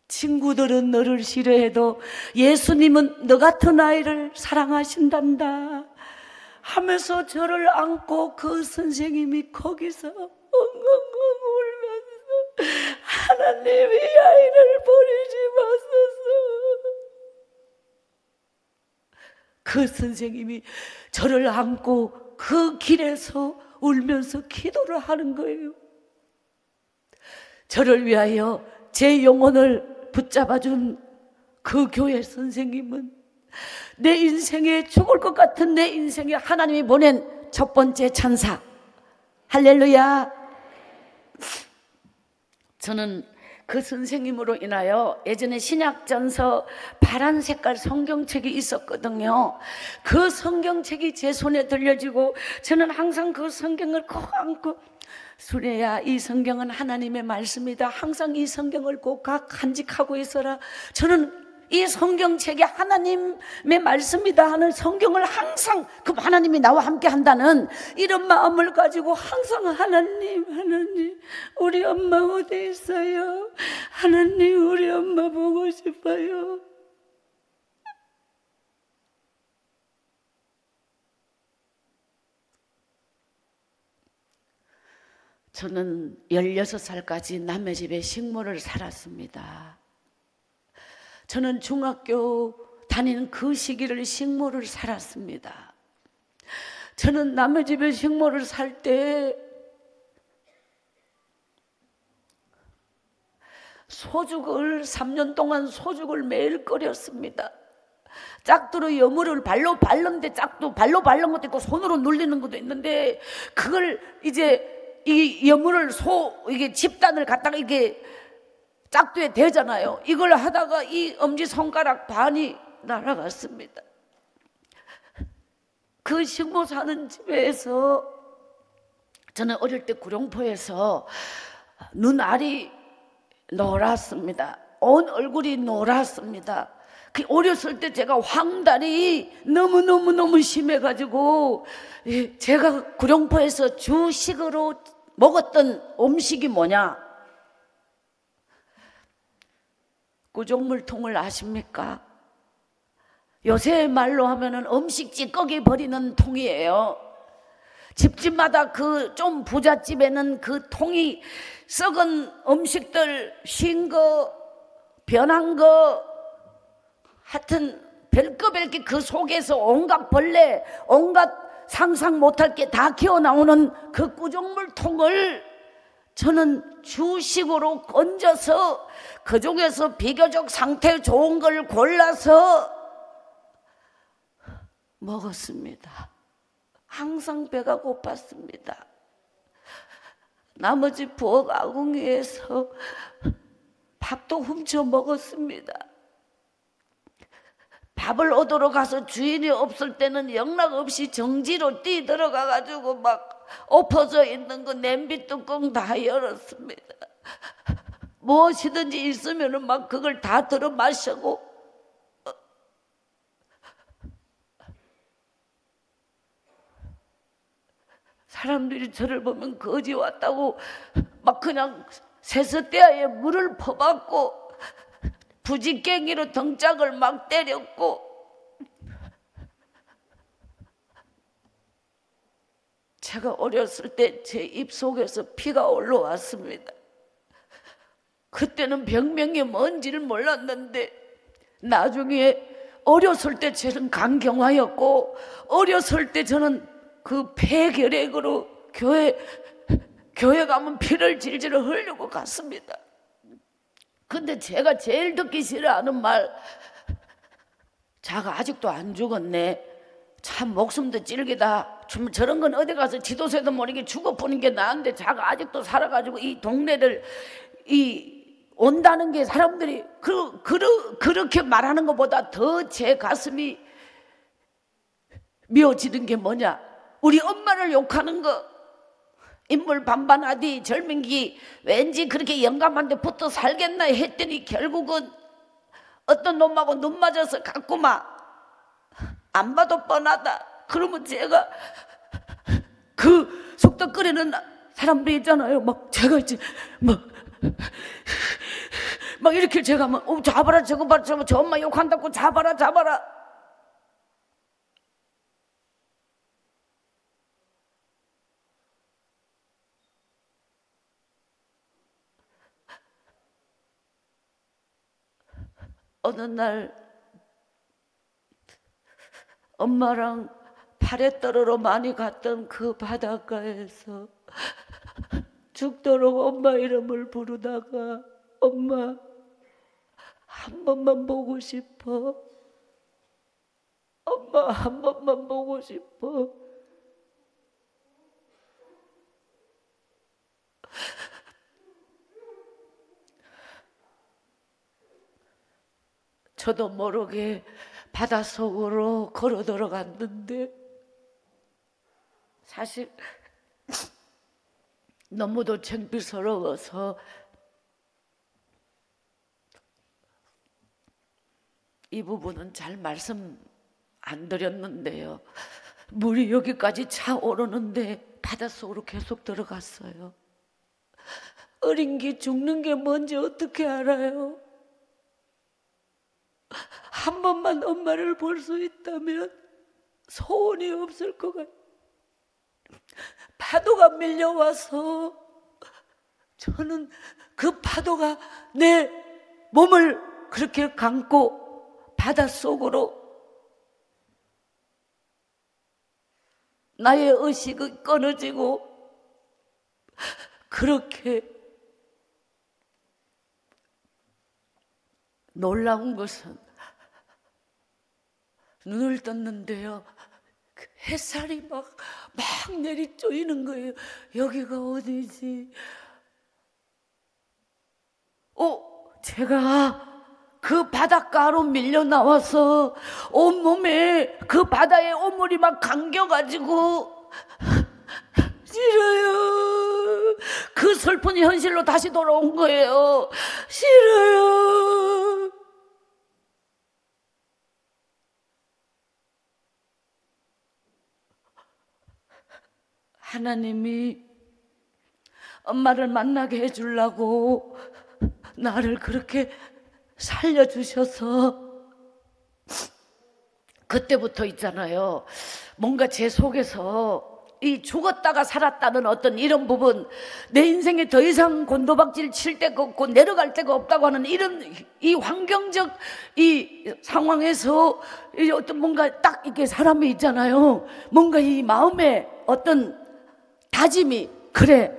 친구들은 너를 싫어해도 예수님은 너 같은 아이를 사랑하신단다 하면서 저를 안고 그 선생님이 거기서 엉엉엉 울면서 하나님이 아이를 버리지 마소서. 그 선생님이 저를 안고 그 길에서 울면서 기도를 하는 거예요. 저를 위하여 제 영혼을 붙잡아준 그 교회 선생님은 내 인생에 죽을 것 같은 내 인생에 하나님이 보낸 첫 번째 천사. 할렐루야. 저는 그 선생님으로 인하여 예전에 신약전서 파란 색깔 성경책이 있었거든요. 그 성경책이 제 손에 들려지고 저는 항상 그 성경을 꼭 안고, 수레야 이 성경은 하나님의 말씀이다, 항상 이 성경을 꼭 간직하고 있어라. 저는 이 성경책이 하나님의 말씀이다 하는 성경을 항상, 그 하나님이 나와 함께 한다는 이런 마음을 가지고 항상 하나님 우리 엄마 어디 있어요? 하나님 우리 엄마 보고 싶어요. 저는 16살까지 남의 집에 식모를 살았습니다. 저는 중학교 다니는 그 시기를 식모를 살았습니다. 저는 남의 집에 식모를 살 때 소죽을 3년 동안 소죽을 매일 끓였습니다. 짝두로 여물을 발로 밟는데 짝도 발로 밟는 것도 있고 손으로 눌리는 것도 있는데, 그걸 이제 이 여물을 이게 집단을 갖다가 이게 짝두에 대잖아요. 이걸 하다가 이 엄지손가락 반이 날아갔습니다. 그 식모 사는 집에서 저는 어릴 때 구룡포에서 눈알이 노랗습니다. 온 얼굴이 노랗습니다. 그 어렸을 때 제가 황달이 너무 심해가지고, 제가 구룡포에서 주식으로 먹었던 음식이 뭐냐? 구조물통을 아십니까? 요새 말로 하면은 음식 찌꺼기 버리는 통이에요. 집집마다 그 좀 부잣집에는 그 통이 썩은 음식들, 쉰 거, 변한 거, 하여튼 별거별게 그 속에서 온갖 벌레, 온갖 상상 못할 게 다 기어나오는 그 구조물통을 저는 주식으로 건져서 그 중에서 비교적 상태 좋은 걸 골라서 먹었습니다. 항상 배가 고팠습니다. 나머지 부엌 아궁이에서 밥도 훔쳐 먹었습니다. 밥을 얻으러 가서 주인이 없을 때는 영락없이 정지로 뛰어들어가 가지고 막 엎어져 있는 거 냄비 뚜껑 다 열었습니다. 무엇이든지 있으면 막 그걸 다 들어 마시고, 사람들이 저를 보면 거지 왔다고 막 그냥 세숫대야에 물을 퍼붓고 부지깽이로 등짝을 막 때렸고, 제가 어렸을 때 제 입속에서 피가 올라왔습니다. 그때는 병명이 뭔지를 몰랐는데 나중에 어렸을 때 저는 간경화였고, 어렸을 때 저는 그 폐결핵으로 교회 가면 피를 질질 흘리고 갔습니다. 근데 제가 제일 듣기 싫어하는 말, 자가 아직도 안 죽었네, 참 목숨도 찔기다, 저런 건 어디 가서 지도새도 모르게 죽어보는 게 나은데 자가 아직도 살아가지고 이 동네를 온다는 게 사람들이 그렇게 말하는 것보다 더 제 가슴이 미어지는 게 뭐냐, 우리 엄마를 욕하는 거. 인물 반반하디 젊은기 왠지 그렇게 영감한테 붙어 살겠나 했더니 결국은 어떤 놈하고 눈 맞아서 갔구만. 안 봐도 뻔하다. 그러면 제가 그 속도 끓이는 사람들 있잖아요. 막 제가 이제 막 이렇게 제가 막 잡아라 저거 봐라 저 엄마 욕한다고 잡아라. 어느 날 엄마랑 팔에 떨어로 많이 갔던 그 바닷가에서 죽도록 엄마 이름을 부르다가, 엄마 한 번만 보고 싶어, 엄마 한 번만 보고 싶어. 저도 모르게 바닷속으로 걸어 들어갔는데 사실 너무도 창피스러워서 이 부분은 잘 말씀 안 드렸는데요. 물이 여기까지 차오르는데 바닷속으로 계속 들어갔어요. 어린 게 죽는 게 뭔지 어떻게 알아요? 한 번만 엄마를 볼 수 있다면 소원이 없을 것 같아요. 파도가 밀려와서 저는 그 파도가 내 몸을 그렇게 감고 바닷속으로 나의 의식이 끊어지고, 그렇게 놀라운 것은 눈을 떴는데요, 그 햇살이 막 내리쪼이는 거예요. 여기가 어디지? 제가 그 바닷가로 밀려 나와서 온몸에 그 바다의 오물이 막 감겨가지고 싫어요. 그 슬픈 현실로 다시 돌아온 거예요. 싫어요. 하나님이 엄마를 만나게 해주려고 나를 그렇게 살려주셔서 그때부터 있잖아요. 뭔가 제 속에서 이 죽었다가 살았다는 어떤 이런 부분, 내 인생에 더 이상 곤도박질 칠 데가 없고 내려갈 데가 없다고 하는 이런 이 환경적 이 상황에서 이 어떤 뭔가 딱 이렇게 사람이 있잖아요. 뭔가 이 마음에 어떤 다짐이, 그래,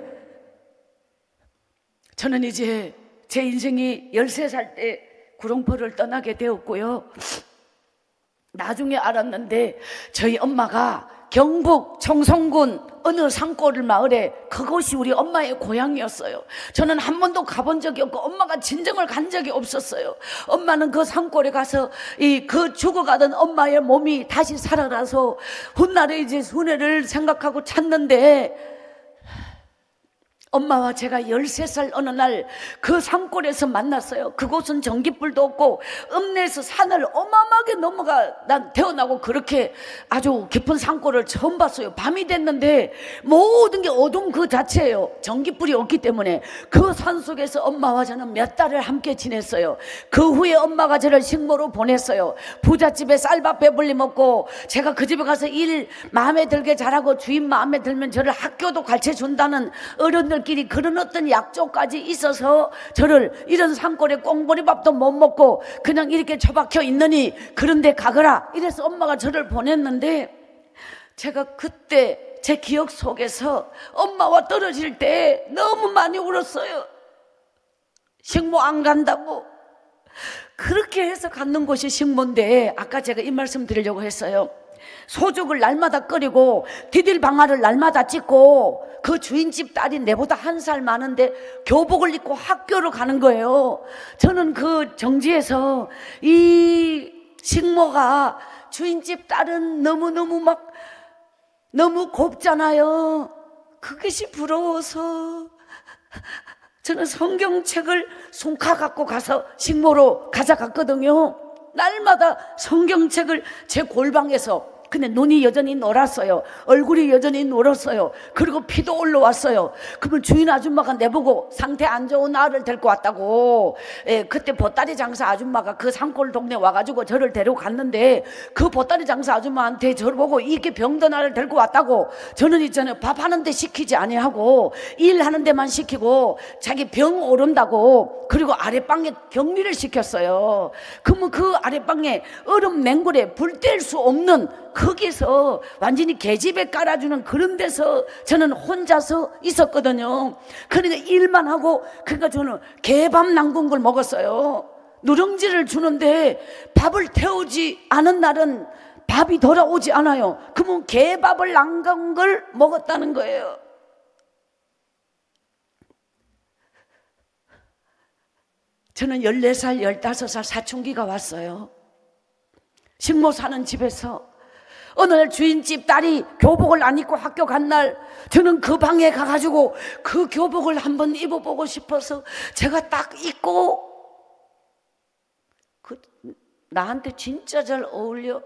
저는 이제 제 인생이 13살 때 구룡포를 떠나게 되었고요. 나중에 알았는데 저희 엄마가 경북 청송군 어느 산골 마을에, 그곳이 우리 엄마의 고향이었어요. 저는 한 번도 가본 적이 없고 엄마가 진정을 간 적이 없었어요. 엄마는 그 산골에 가서 그 죽어가던 엄마의 몸이 다시 살아나서 훗날에 이제 순회를 생각하고 찾는데, 엄마와 제가 13살 어느 날 그 산골에서 만났어요. 그곳은 전깃불도 없고 읍내에서 산을 어마어마하게 넘어가 난 태어나고 그렇게 아주 깊은 산골을 처음 봤어요. 밤이 됐는데 모든 게 어둠 그 자체예요. 전깃불이 없기 때문에. 그 산속에서 엄마와 저는 몇 달을 함께 지냈어요. 그 후에 엄마가 저를 식모로 보냈어요. 부잣집에 쌀밥 배불리 먹고, 제가 그 집에 가서 일 마음에 들게 잘하고 주인 마음에 들면 저를 학교도 가르쳐준다는 어른들끼리 그런 어떤 약조까지 있어서 저를 이런 산골에 꽁보리밥도 못 먹고 그냥 이렇게 처박혀 있느니 그런 데 가거라 이래서 엄마가 저를 보냈는데, 제가 그때 제 기억 속에서 엄마와 떨어질 때 너무 많이 울었어요. 식모 안 간다고. 그렇게 해서 갖는 곳이 식모인데, 아까 제가 이 말씀 드리려고 했어요. 소죽을 날마다 끓이고 디딜방아를 날마다 찢고, 그 주인집 딸이 내보다 1살 많은데 교복을 입고 학교를 가는 거예요. 저는 그 정지에서 이 식모가, 주인집 딸은 너무너무 막 너무 곱잖아요. 그것이 부러워서 저는 성경책을 손카 갖고 가서 식모로 가져갔거든요. 날마다 성경책을 제 골방에서, 근데 눈이 여전히 노랗어요. 얼굴이 여전히 노랗어요. 그리고 피도 올라왔어요. 그러면 주인 아줌마가 내보고 상태 안 좋은 아를 데리고 왔다고. 그때 보따리 장사 아줌마가 그 산골 동네 와가지고 저를 데리고 갔는데, 그 보따리 장사 아줌마한테 저를 보고 이게 병든 아를 데리고 왔다고. 저는 있잖아요, 밥 하는데 시키지 아니하고 일하는 데만 시키고 자기 병 오른다고, 그리고 아랫방에 격리를 시켰어요. 그러면 그 아랫방에 얼음 맹굴에 불 뗄 수 없는, 거기서 완전히 계집애 깔아주는 그런 데서 저는 혼자서 있었거든요. 그러니까 일만 하고, 그러니까 저는 개밥 남군 걸 먹었어요. 누룽지를 주는데 밥을 태우지 않은 날은 밥이 돌아오지 않아요. 그러면 개밥을 남군 걸 먹었다는 거예요. 저는 14살, 15살 사춘기가 왔어요. 식모 사는 집에서 어느 날 주인집 딸이 교복을 안 입고 학교 간 날, 저는 그 방에 가가지고 그 교복을 한번 입어보고 싶어서 제가 딱 입고, 나한테 진짜 잘 어울려.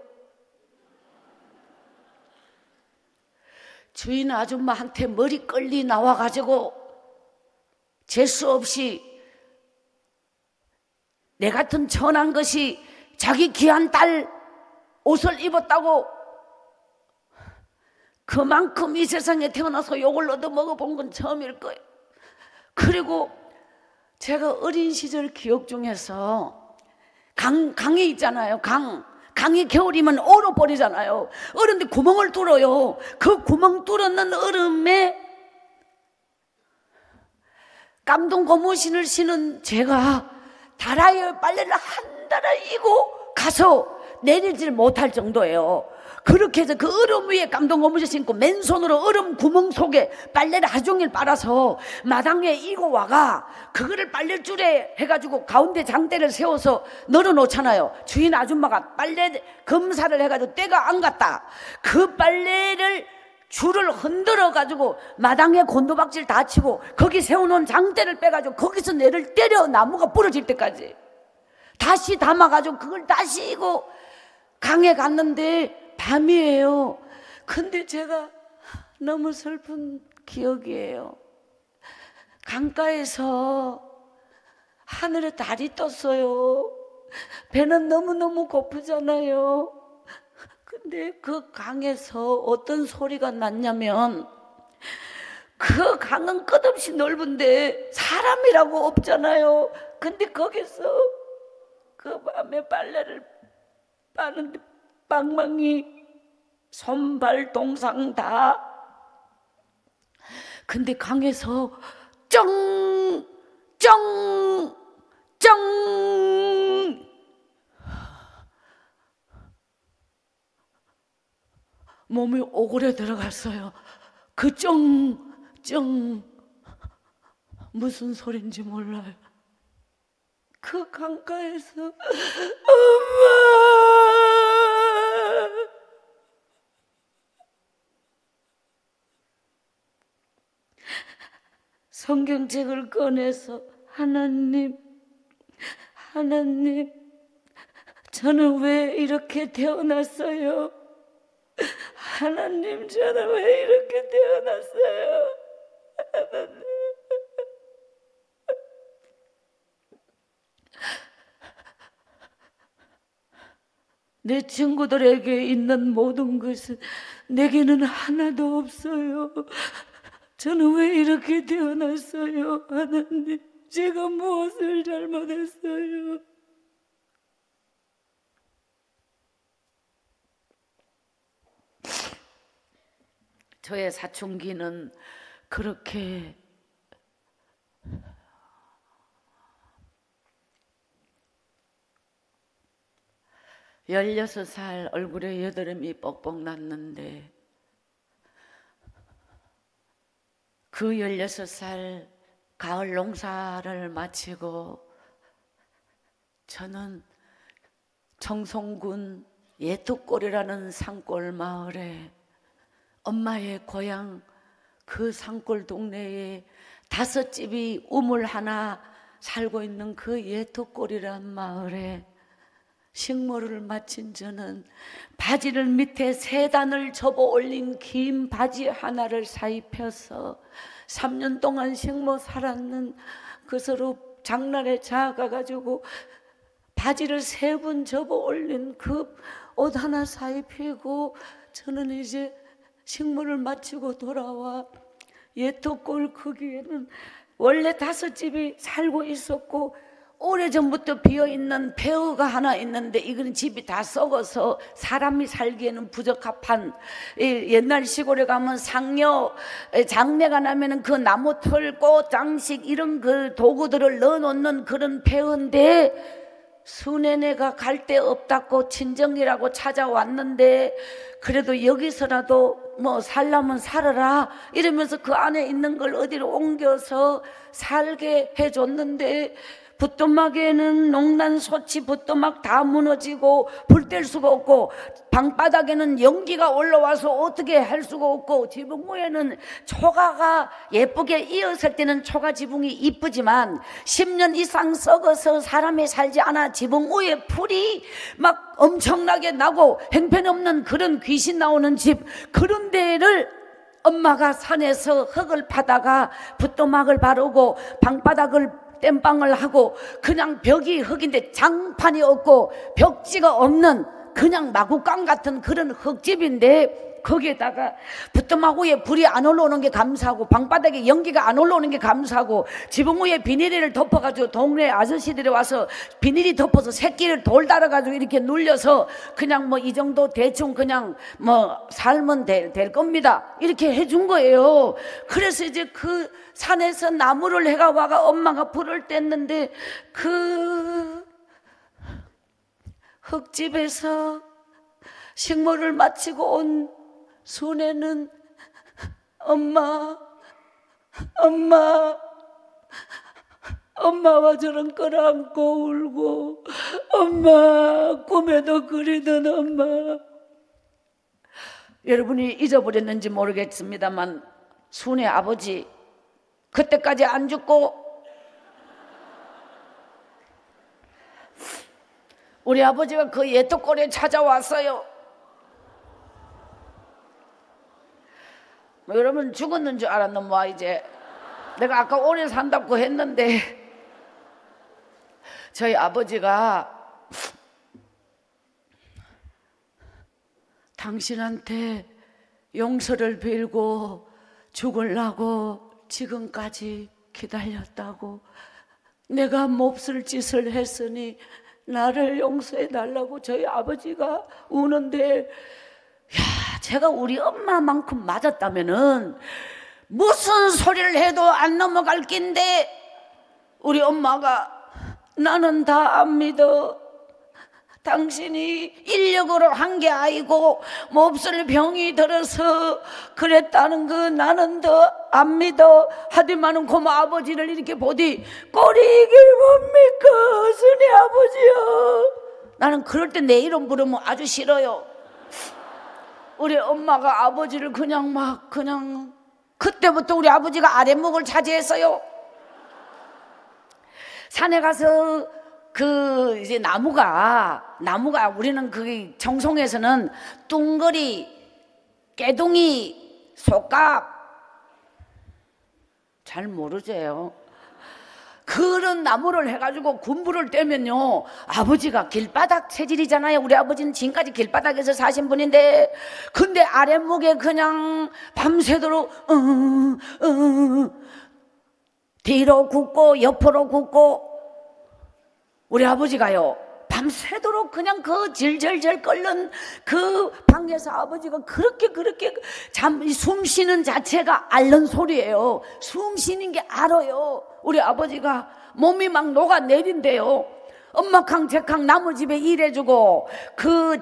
주인 아줌마한테 머리 끌리 나와가지고 재수 없이 내 같은 천한 것이 자기 귀한 딸 옷을 입었다고, 그만큼 이 세상에 태어나서 욕을 얻어 먹어본 건 처음일 거예요. 그리고 제가 어린 시절 기억 중에서 강이 있잖아요. 강이 겨울이면 얼어버리잖아요. 얼는데 구멍을 뚫어요. 그 구멍 뚫었는 얼음에 깜동 고무신을 신은 제가 다라이어 빨래를 한 달을 이고 가서 내리질 못할 정도예요. 그렇게 해서 그 얼음 위에 깜동 고무신 신고 맨손으로 얼음 구멍 속에 빨래를 하루 종일 빨아서 마당에 이고 와가 그거를 빨래줄에 해가지고 가운데 장대를 세워서 널어놓잖아요. 주인 아줌마가 빨래 검사를 해가지고 때가 안 갔다. 그 빨래를 줄을 흔들어가지고 마당에 곤도박질 다 치고 거기 세워놓은 장대를 빼가지고 거기서 내를 때려 나무가 부러질 때까지 다시 담아가지고 그걸 다시 이고 강에 갔는데 밤이에요. 근데 제가 너무 슬픈 기억이에요. 강가에서 하늘에 달이 떴어요. 배는 너무너무 고프잖아요. 근데 그 강에서 어떤 소리가 났냐면, 그 강은 끝없이 넓은데 사람이라고 없잖아요. 근데 거기서 그 밤에 빨래를 빠는데 방망이, 손발, 동상 다. 근데 강에서 쩡! 쩡! 쩡! 몸이 오그려 들어갔어요. 그 쩡! 쩡! 무슨 소린지 몰라요. 그 강가에서 엄마! 성경책을 꺼내서 하나님, 저는 왜 이렇게 태어났어요? 하나님, 저는 왜 이렇게 태어났어요? 하나님. 내 친구들에게 있는 모든 것은 내게는 하나도 없어요. 저는 왜 이렇게 태어났어요? 하나님, 제가 무엇을 잘못했어요? 저의 사춘기는 그렇게 (16살) 얼굴에 여드름이 뻑뻑 났는데, 그 16살 가을 농사를 마치고 저는 청송군 예토골이라는 산골 마을에, 엄마의 고향 그 산골 동네에 5집이 우물 하나 살고 있는 그 예토골이란 마을에 식모를 마친 저는 바지를 밑에 3단을 접어 올린 긴 바지 하나를 사입혀서 3년 동안 식모 살았는 그서로 장날에 자가가지고 바지를 3번 접어 올린 그 옷 하나 사입히고 저는 이제 식모를 마치고 돌아와 예토골 거기에는 원래 5집이 살고 있었고, 오래전부터 비어있는 폐허가 하나 있는데 이거는 집이 다 썩어서 사람이 살기에는 부적합한, 옛날 시골에 가면 상여 장례가 나면은 그 나무 털, 꽃, 장식 이런 그 도구들을 넣어놓는 그런 폐허인데, 수내내가 갈 데 없다고 친정이라고 찾아왔는데 그래도 여기서라도 뭐 살려면 살아라 이러면서 그 안에 있는 걸 어디로 옮겨서 살게 해줬는데, 부뚜막에는 농란소치 부뚜막 다 무너지고 불 뗄 수가 없고, 방바닥에는 연기가 올라와서 어떻게 할 수가 없고, 지붕 위에는 초가가 예쁘게 이었을 때는 초가 지붕이 이쁘지만 10년 이상 썩어서 사람이 살지 않아 지붕 위에 풀이 막 엄청나게 나고 형편없는 그런 귀신 나오는 집, 그런 데를 엄마가 산에서 흙을 파다가 부뚜막을 바르고 방바닥을 땜빵을 하고, 그냥 벽이 흙인데 장판이 없고 벽지가 없는 그냥 마구간 같은 그런 흙집인데, 거기에다가 부뚜막 위에 불이 안 올라오는 게 감사하고 방바닥에 연기가 안 올라오는 게 감사하고, 지붕 위에 비닐을 덮어가지고 동네 아저씨들이 와서 비닐이 덮어서 새끼를 돌 달아가지고 이렇게 눌려서 그냥 뭐 이 정도 대충 그냥 뭐 살면 될 겁니다 이렇게 해준 거예요. 그래서 이제 그 산에서 나무를 해가 와가 엄마가 불을 뗐는데, 그 흙집에서 식모를 마치고 온 순애는 엄마와 저런 끌어안고 울고, 엄마, 꿈에도 그리던 엄마. 여러분이 잊어버렸는지 모르겠습니다만 순애 아버지 그때까지 안 죽고, 우리 아버지가 그 예토골에 찾아왔어요. 뭐 여러분 죽었는 줄 알았는 뭐 이제 내가 아까 오래 산다고 했는데 저희 아버지가 당신한테 용서를 빌고 죽으려고 지금까지 기다렸다고, 내가 몹쓸 짓을 했으니 나를 용서해 달라고 저희 아버지가 우는데, 야, 제가 우리 엄마만큼 맞았다면은 무슨 소리를 해도 안 넘어갈 낀데, 우리 엄마가 나는 다 안 믿어. 당신이 인력으로 한 게 아니고 몹쓸 병이 들어서 그랬다는 거 나는 더 안 믿어. 하지만은 고모 아버지를 이렇게 보디 꼴이 이길 뭡니까 순이 아버지요. 나는 그럴 때 내 이름 부르면 아주 싫어요. 우리 엄마가 아버지를 그냥 그때부터 우리 아버지가 아랫목을 차지했어요. 산에 가서 이제 나무가 우리는 그 정송에서는 뚱거리, 깨둥이, 속갑 잘 모르세요. 그런 나무를 해가지고 군부를 떼면요, 아버지가 길바닥 체질이잖아요. 우리 아버지는 지금까지 길바닥에서 사신 분인데, 근데 아랫목에 그냥 밤새도록 뒤로 굽고 옆으로 굽고, 우리 아버지가요 밤새도록 그냥 그 질질질 끓는 그 방에서 아버지가 그렇게 숨 쉬는 자체가 앓는 소리예요. 숨 쉬는 게 알아요. 우리 아버지가 몸이 막 녹아내린대요. 엄마캉 제캉 나무 집에 일해주고 그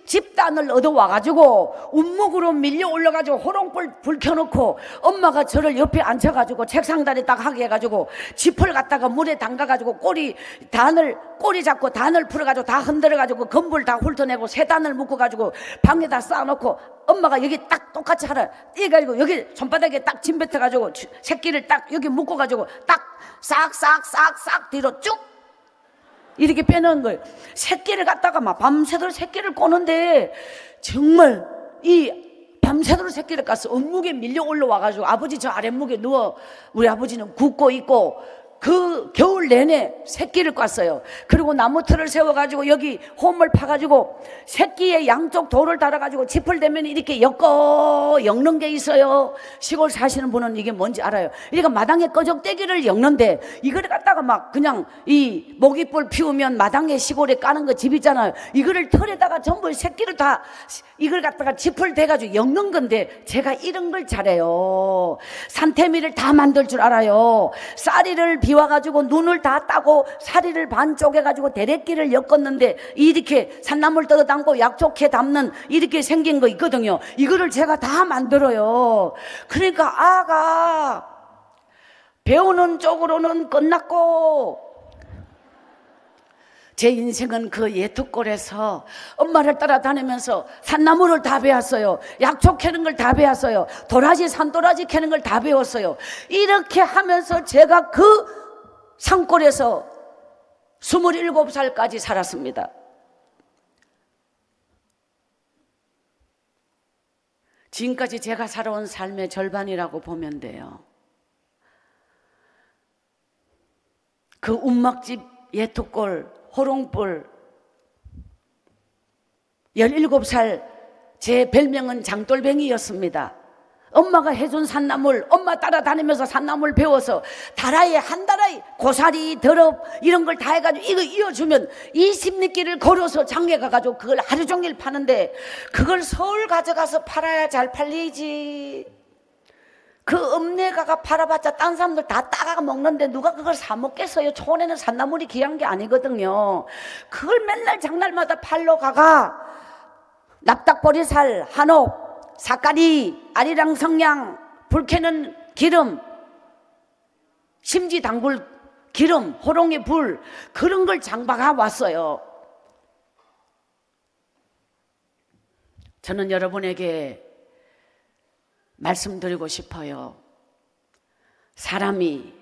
집단을 얻어와가지고 운목으로 밀려 올라가지고 호롱불 불 켜놓고 엄마가 저를 옆에 앉혀가지고 책상다리 딱 하게 해가지고 짚을 갖다가 물에 담가가지고 꼬리 잡고 단을 풀어가지고 다 흔들어가지고 건불 다 훑어내고 새 단을 묶어가지고 방에다 쌓아놓고 엄마가 여기 딱 똑같이 하라 이래가지고 여기 손바닥에 딱 짐 뱉어가지고 새끼를 딱 여기 묶어가지고 딱 싹 뒤로 쭉 이렇게 빼놓은 거예요. 새끼를 갖다가 막 밤새도록 새끼를 꼬는데, 정말 이 밤새도록 새끼를 깠어. 온목에 밀려 올라와가지고 아버지 저 아랫목에 누워 우리 아버지는 굽고 있고, 그 겨울 내내 새끼를 깠어요. 그리고 나무틀을 세워가지고 여기 홈을 파가지고 새끼의 양쪽 돌을 달아가지고 짚을 대면 이렇게 엮는 게 있어요. 시골 사시는 분은 이게 뭔지 알아요. 그러니까 마당에 꺼적대기를 엮는데, 이거를 갖다가 막 그냥 이 모기불 피우면 마당에 시골에 까는 거 집 있잖아요. 이거를 털에다가 전부 새끼를 다 이걸 갖다가 짚을 대가지고 엮는 건데, 제가 이런 걸 잘해요. 산태미를 다 만들 줄 알아요. 쌀이를 비와가지고 눈을 다 따고 사리를 반 쪼개가지고 대레끼를 엮었는데, 이렇게 산나물 뜯어 담고 약초캐 담는 이렇게 생긴 거 있거든요. 이거를 제가 다 만들어요. 그러니까 아가 배우는 쪽으로는 끝났고, 제 인생은 그 예특골에서 엄마를 따라다니면서 산나물을 다 배웠어요. 약초 캐는 걸 다 배웠어요. 도라지 산도라지 캐는 걸 다 배웠어요. 이렇게 하면서 제가 그 산골에서 27살까지 살았습니다. 지금까지 제가 살아온 삶의 절반이라고 보면 돼요. 그 운막집 예특골 호롱불 17살 제 별명은 장돌뱅이였습니다. 엄마가 해준 산나물, 엄마 따라다니면서 산나물 배워서 다라이 한 다라이 고사리 더럽 이런 걸 다 해가지고 이거 이어주면 20리길을 걸어서 장에 가가지고 그걸 하루 종일 파는데, 그걸 서울 가져가서 팔아야 잘 팔리지. 그 읍내가가 팔아봤자 딴 사람들 다 따가 먹는데 누가 그걸 사 먹겠어요. 촌에는 산나물이 귀한 게 아니거든요. 그걸 맨날 장날마다 팔러 가가 납작보리살, 한옥, 사까리, 아리랑 성냥, 불 켜는 기름, 심지 당굴 기름, 호롱의 불, 그런 걸 장박하 왔어요. 저는 여러분에게 말씀드리고 싶어요. 사람이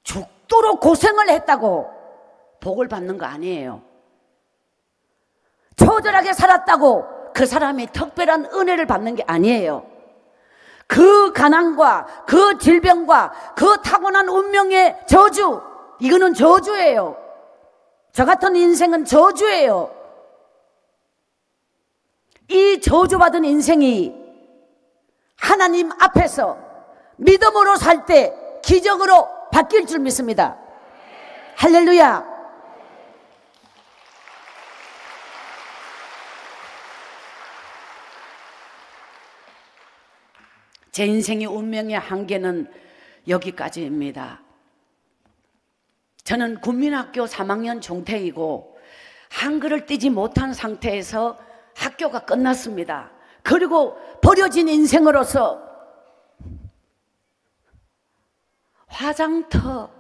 죽도록 고생을 했다고 복을 받는 거 아니에요. 처절하게 살았다고 그 사람이 특별한 은혜를 받는 게 아니에요. 그 가난과 그 질병과 그 타고난 운명의 저주, 이거는 저주예요. 저 같은 인생은 저주예요. 이 저주받은 인생이 하나님 앞에서 믿음으로 살 때 기적으로 바뀔 줄 믿습니다. 할렐루야. 제 인생의 운명의 한계는 여기까지입니다. 저는 국민학교 3학년 종태이고 한글을 띄지 못한 상태에서 학교가 끝났습니다. 그리고 버려진 인생으로서 화장터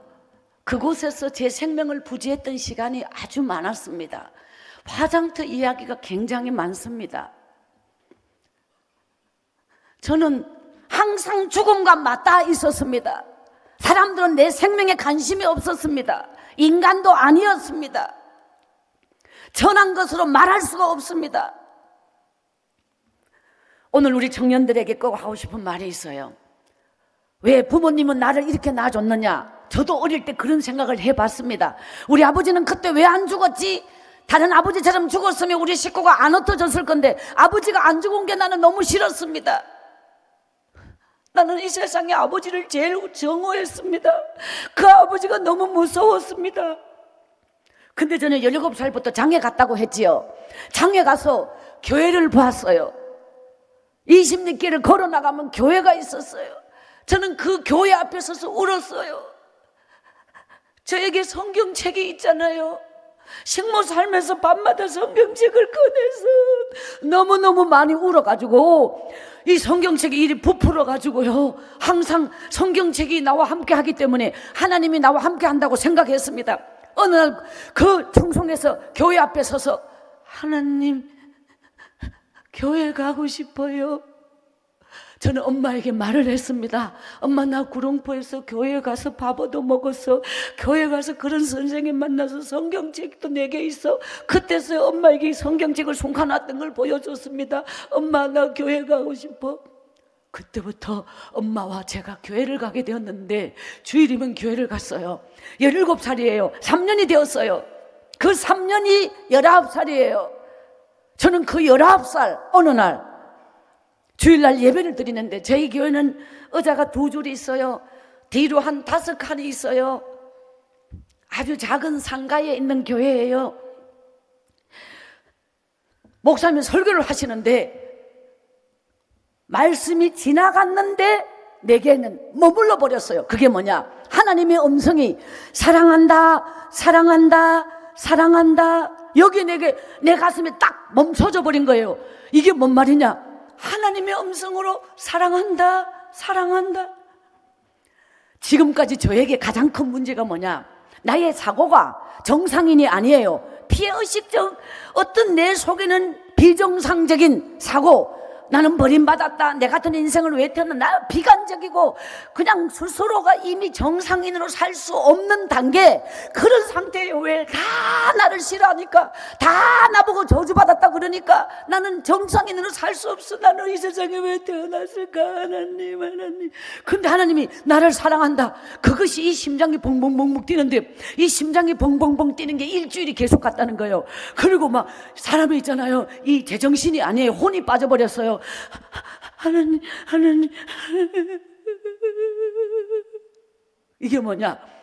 그곳에서 제 생명을 부지했던 시간이 아주 많았습니다. 화장터 이야기가 굉장히 많습니다. 저는 항상 죽음과 맞닿아 있었습니다. 사람들은 내 생명에 관심이 없었습니다. 인간도 아니었습니다. 전한 것으로 말할 수가 없습니다. 오늘 우리 청년들에게 꼭 하고 싶은 말이 있어요. 왜 부모님은 나를 이렇게 낳아줬느냐? 저도 어릴 때 그런 생각을 해봤습니다. 우리 아버지는 그때 왜 안 죽었지? 다른 아버지처럼 죽었으면 우리 식구가 안 흩어졌을 건데 아버지가 안 죽은 게 나는 너무 싫었습니다. 나는 이 세상에 아버지를 제일 정오했습니다. 그 아버지가 너무 무서웠습니다. 근데 저는 17살부터 장에 갔다고 했지요. 장에 가서 교회를 봤어요. 20리길을 걸어 나가면 교회가 있었어요. 저는 그 교회 앞에 서서 울었어요. 저에게 성경책이 있잖아요. 식모 살면서 밤마다 성경책을 꺼내서 너무너무 많이 울어가지고 이 성경책이 이리 부풀어가지고요, 항상 성경책이 나와 함께 하기 때문에 하나님이 나와 함께 한다고 생각했습니다. 어느 날 그 청송에서 교회 앞에 서서 하나님, 교회 가고 싶어요. 저는 엄마에게 말을 했습니다. 엄마, 나 구룡포에서 교회 가서 밥 얻어 먹었어. 교회 가서 그런 선생님 만나서 성경책도 내게 있어. 그때서 엄마에게 성경책을 손가놨던 걸 보여줬습니다. 엄마, 나 교회 가고 싶어. 그때부터 엄마와 제가 교회를 가게 되었는데 주일이면 교회를 갔어요. 17살이에요. 3년이 되었어요. 그 3년이 19살이에요. 저는 그 19살 어느 날 주일날 예배를 드리는데 저희 교회는 의자가 2줄이 있어요. 뒤로 한 5칸이 있어요. 아주 작은 상가에 있는 교회예요. 목사님 설교를 하시는데 말씀이 지나갔는데 내게는 머물러 버렸어요. 그게 뭐냐? 하나님의 음성이 사랑한다, 사랑한다, 사랑한다. 여기 내 가슴에 딱 멈춰져 버린 거예요. 이게 뭔 말이냐? 하나님의 음성으로 사랑한다, 사랑한다. 지금까지 저에게 가장 큰 문제가 뭐냐? 나의 사고가 정상인이 아니에요. 피해의식적 어떤 내 속에는 비정상적인 사고, 나는 버림받았다, 내 같은 인생을 왜 태어나, 나 비관적이고 그냥 스스로가 이미 정상인으로 살 수 없는 단계, 그런 상태예요. 왜 다 나를 싫어하니까, 다 나보고 저주받았다 그러니까 나는 정상인으로 살 수 없어. 나는 이 세상에 왜 태어났을까? 하나님, 하나님. 근데 하나님이 나를 사랑한다. 그것이 이 심장이 벙벙벙벙 뛰는데, 이 심장이 벙벙벙 뛰는 게 일주일이 계속 갔다는 거예요. 그리고 막 사람이 있잖아요, 이 제정신이 아니에요. 혼이 빠져버렸어요. 하나님, 하나님. 이게 뭐냐?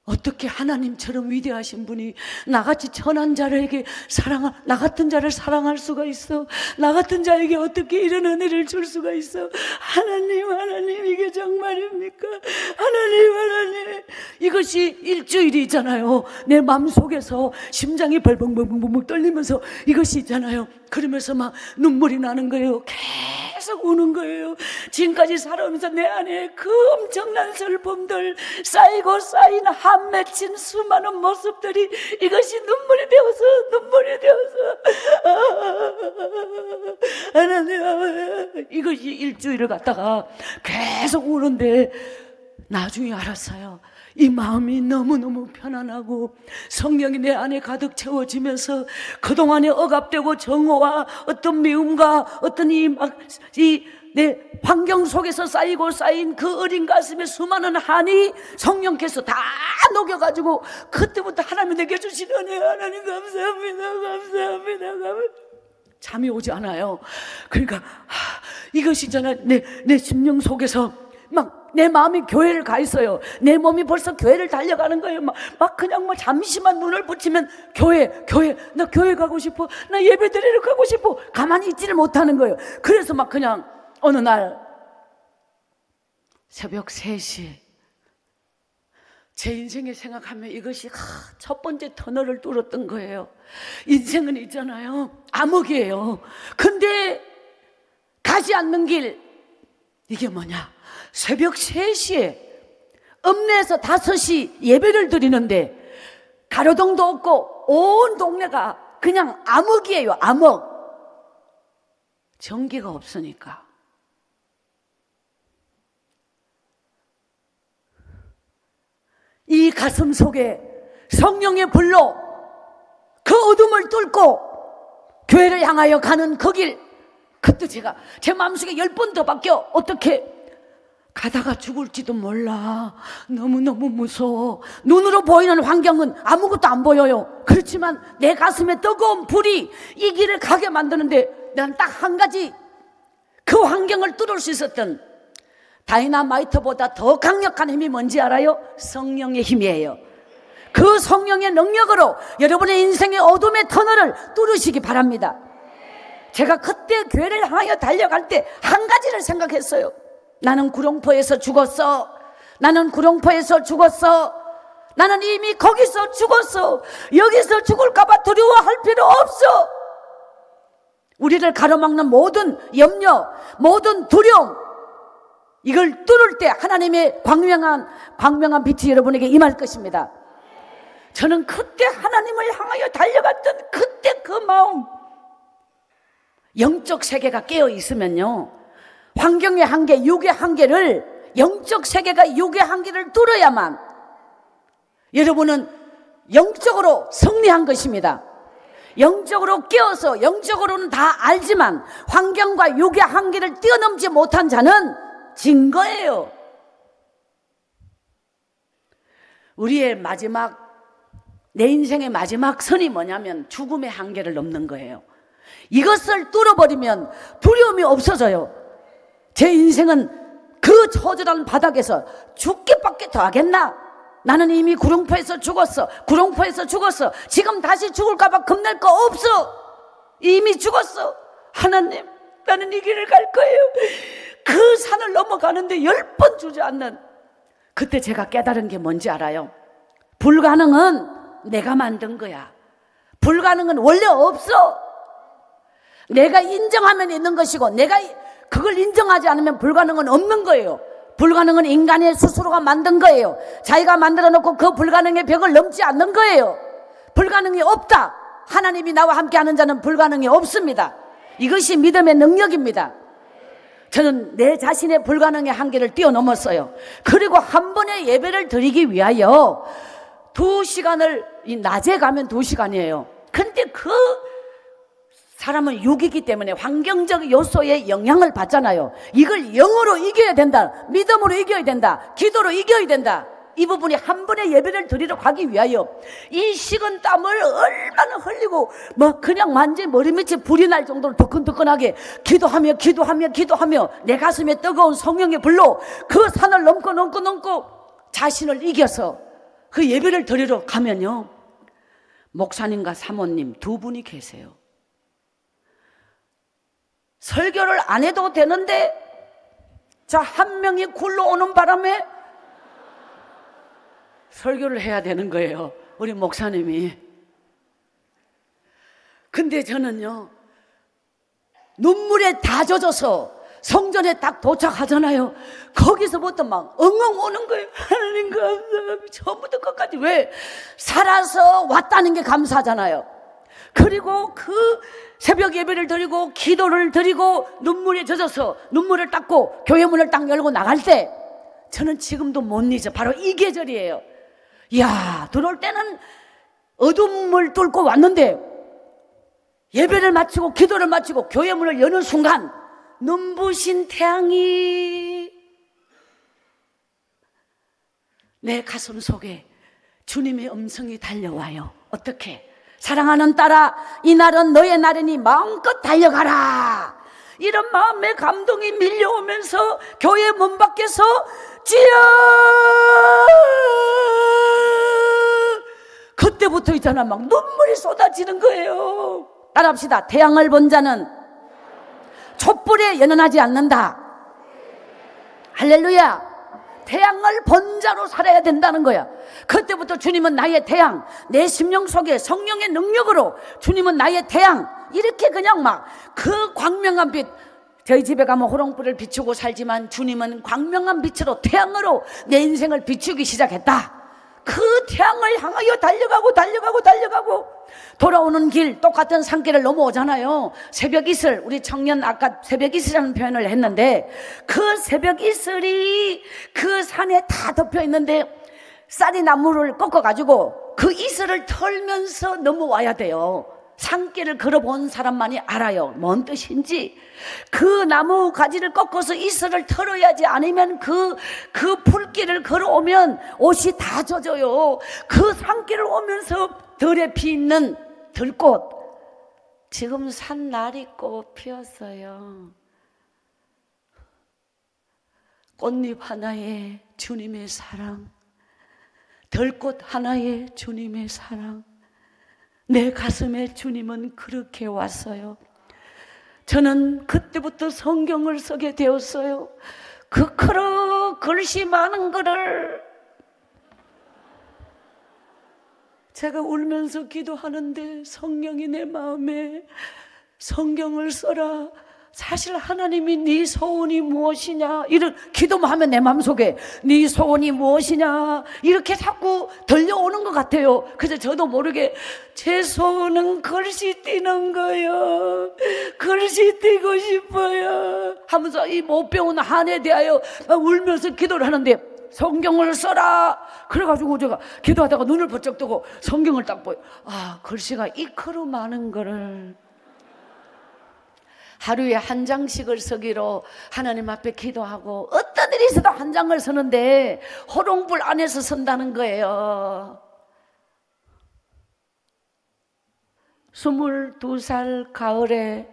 어떻게 하나님처럼 위대하신 분이 나같이 천한 자에게 나 같은 자를 사랑할 수가 있어? 나 같은 자에게 어떻게 이런 은혜를 줄 수가 있어? 하나님, 하나님, 이게 정말입니까? 하나님, 하나님. 이것이 일주일이 있잖아요. 내 마음속에서 심장이 벌벙벙벙벙 떨리면서 이것이 있잖아요. 그러면서 막 눈물이 나는 거예요. 계속 우는 거예요. 지금까지 살아오면서 내 안에 그 엄청난 슬픔들, 쌓이고 쌓인 한 맺힌 수많은 모습들이 이것이 눈물이 되어서 하나님, 이것이 일주일을 갖다가 계속 우는데 나중에 알았어요. 이 마음이 너무너무 편안하고 성령이 내 안에 가득 채워지면서 그동안에 억압되고 정오와 어떤 미움과 어떤 이 내 환경 속에서 쌓인 그 어린 가슴에 수많은 한이 성령께서 다 녹여가지고 그때부터 하나님 내게 주신 은혜, 하나님 감사합니다. 잠이 오지 않아요. 그러니까 이것이 저는 내 심령 속에서 막 내 마음이 교회를 가 있어요. 내 몸이 벌써 교회를 달려가는 거예요. 막 그냥 잠시만 눈을 붙이면 교회, 나 교회 가고 싶어, 나 예배 드리러 가고 싶어, 가만히 있지를 못하는 거예요. 그래서 막 그냥 어느 날 새벽 3시 제 인생에 생각하면 이것이 첫 번째 터널을 뚫었던 거예요. 인생은 있잖아요, 암흑이에요. 근데 가지 않는 길, 이게 뭐냐? 새벽 3시에 읍내에서 5시 예배를 드리는데 가로등도 없고 온 동네가 그냥 암흑이에요. 암흑. 전기가 없으니까. 이 가슴 속에 성령의 불로 그 어둠을 뚫고 교회를 향하여 가는 그 길, 그때 제 마음속에 10번 더 바뀌어. 어떻게? 가다가 죽을지도 몰라. 너무너무 무서워. 눈으로 보이는 환경은 아무것도 안 보여요. 그렇지만 내 가슴에 뜨거운 불이 이 길을 가게 만드는데 난 딱 한 가지, 그 환경을 뚫을 수 있었던 다이나마이트보다 더 강력한 힘이 뭔지 알아요? 성령의 힘이에요. 그 성령의 능력으로 여러분의 인생의 어둠의 터널을 뚫으시기 바랍니다. 제가 그때 교회를 향하여 달려갈 때 한 가지를 생각했어요. 나는 구룡포에서 죽었어. 나는 구룡포에서 죽었어. 나는 이미 거기서 죽었어. 여기서 죽을까봐 두려워할 필요 없어. 우리를 가로막는 모든 염려, 모든 두려움, 이걸 뚫을 때 하나님의 광명한 빛이 여러분에게 임할 것입니다. 저는 그때 하나님을 향하여 달려갔던 그때 그 마음, 영적 세계가 깨어 있으면요, 환경의 한계, 육의 한계를, 영적 세계가 육의 한계를 뚫어야만 여러분은 영적으로 승리한 것입니다. 영적으로 깨어서 영적으로는 다 알지만 환경과 육의 한계를 뛰어넘지 못한 자는 진 거예요. 우리의 내 인생의 마지막 선이 뭐냐면 죽음의 한계를 넘는 거예요. 이것을 뚫어버리면 두려움이 없어져요. 제 인생은 그 처절한 바닥에서 죽기밖에 더 하겠나? 나는 이미 구룡포에서 죽었어. 지금 다시 죽을까봐 겁낼 거 없어. 이미 죽었어. 하나님, 나는 이 길을 갈 거예요. 그 산을 넘어가는데 10번 주저앉는, 그때 제가 깨달은 게 뭔지 알아요? 불가능은 내가 만든 거야. 불가능은 원래 없어. 내가 인정하면 있는 것이고, 내가 그걸 인정하지 않으면 불가능은 없는 거예요. 불가능은 인간의 스스로가 만든 거예요. 자기가 만들어 놓고 그 불가능의 벽을 넘지 않는 거예요. 불가능이 없다. 하나님이 나와 함께 하는 자는 불가능이 없습니다. 이것이 믿음의 능력입니다. 저는 내 자신의 불가능의 한계를 뛰어넘었어요. 그리고 한 번의 예배를 드리기 위하여 2시간을, 낮에 가면 2시간이에요. 근데 그 사람은 육이기 때문에 환경적 요소에 영향을 받잖아요. 이걸 영으로 이겨야 된다. 믿음으로 이겨야 된다. 기도로 이겨야 된다. 이 부분이 한 번의 예배를 드리러 가기 위하여 이 식은 땀을 얼마나 흘리고 그냥 완전히 머리 밑에 불이 날 정도로 뜨끈뜨끈하게 기도하며 내 가슴에 뜨거운 성령의 불로 그 산을 넘고 자신을 이겨서 그 예배를 드리러 가면요, 목사님과 사모님 2분이 계세요. 설교를 안 해도 되는데 한 명이 굴러오는 바람에 설교를 해야 되는 거예요, 우리 목사님이. 근데 저는요, 눈물에 다 젖어서 성전에 딱 도착하잖아요. 거기서부터 막 엉엉 오는 거예요. 하나님 감사합니다. 처음부터 끝까지. 왜? 살아서 왔다는 게 감사하잖아요. 그리고 그 새벽 예배를 드리고 기도를 드리고 눈물에 젖어서 눈물을 닦고 교회 문을 딱 열고 나갈 때 저는 지금도 못 잊어. 바로 이 계절이에요. 이야, 들어올 때는 어둠을 뚫고 왔는데 예배를 마치고 기도를 마치고 교회 문을 여는 순간 눈부신 태양이 내 가슴 속에 주님의 음성이 달려와요. 어떻게? 사랑하는 딸아, 이날은 너의 날이니 마음껏 달려가라. 이런 마음의 감동이 밀려오면서 교회 문 밖에서 주여, 그때부터 있잖아, 막 눈물이 쏟아지는 거예요. 따라합시다. 태양을 본 자는 촛불에 연연하지 않는다. 할렐루야. 태양을 본 자로 살아야 된다는 거야. 그때부터 주님은 나의 태양, 내 심령 속에 성령의 능력으로 주님은 나의 태양, 이렇게 그냥 막 그 광명한 빛, 저희 집에 가면 호롱불을 비추고 살지만 주님은 광명한 빛으로 태양으로 내 인생을 비추기 시작했다. 그 태양을 향하여 달려가고 돌아오는 길, 똑같은 산길을 넘어오잖아요. 새벽 이슬, 우리 청년 아까 새벽 이슬이라는 표현을 했는데, 그 새벽 이슬이 그 산에 다 덮여 있는데 쌀이 나무를 꺾어가지고 그 이슬을 털면서 넘어와야 돼요. 산길을 걸어본 사람만이 알아요, 뭔 뜻인지. 그 나무 가지를 꺾어서 이슬을 털어야지, 아니면 그 풀길을 걸어오면 옷이 다 젖어요. 그 산길을 오면서 들에 피있는 들꽃, 지금 산나리꽃 피었어요. 꽃잎 하나에 주님의 사랑, 들꽃 하나에 주님의 사랑, 내 가슴에 주님은 그렇게 왔어요. 저는 그때부터 성경을 쓰게 되었어요. 그 글씨 많은 거를 제가 울면서 기도하는데 성령이 내 마음에 성경을 써라. 사실 하나님이 네 소원이 무엇이냐, 이런 기도만 하면 내 마음속에 네 소원이 무엇이냐 이렇게 자꾸 들려오는 것 같아요. 그래서 저도 모르게 제 소원은 글씨 띄는 거요, 글씨 띄고 싶어요 하면서 이 못 배운 한에 대하여 울면서 기도를 하는데, 성경을 써라 그래가지고 제가 기도하다가 눈을 번쩍 뜨고 성경을 딱 보여. 아, 글씨가 이크로 많은 거를 하루에 한 장씩을 쓰기로 하나님 앞에 기도하고, 어떤 일이 있어도 한 장을 쓰는데 호롱불 안에서 쓴다는 거예요. 22살 가을에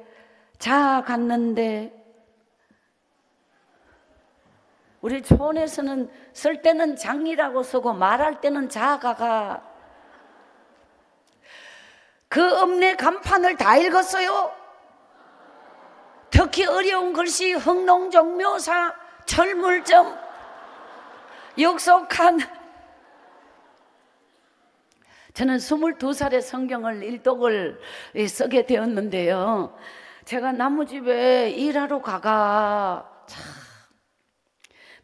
자아 갔는데, 우리 촌에서는 쓸 때는 장이라고 쓰고 말할 때는 자가가, 그 읍내 간판을 다 읽었어요. 특히 어려운 글씨, 흥농종 묘사, 철물점, 역속한. 저는 22살에 성경을 일독을 쓰게 되었는데요, 제가 나무집에 일하러 가가 참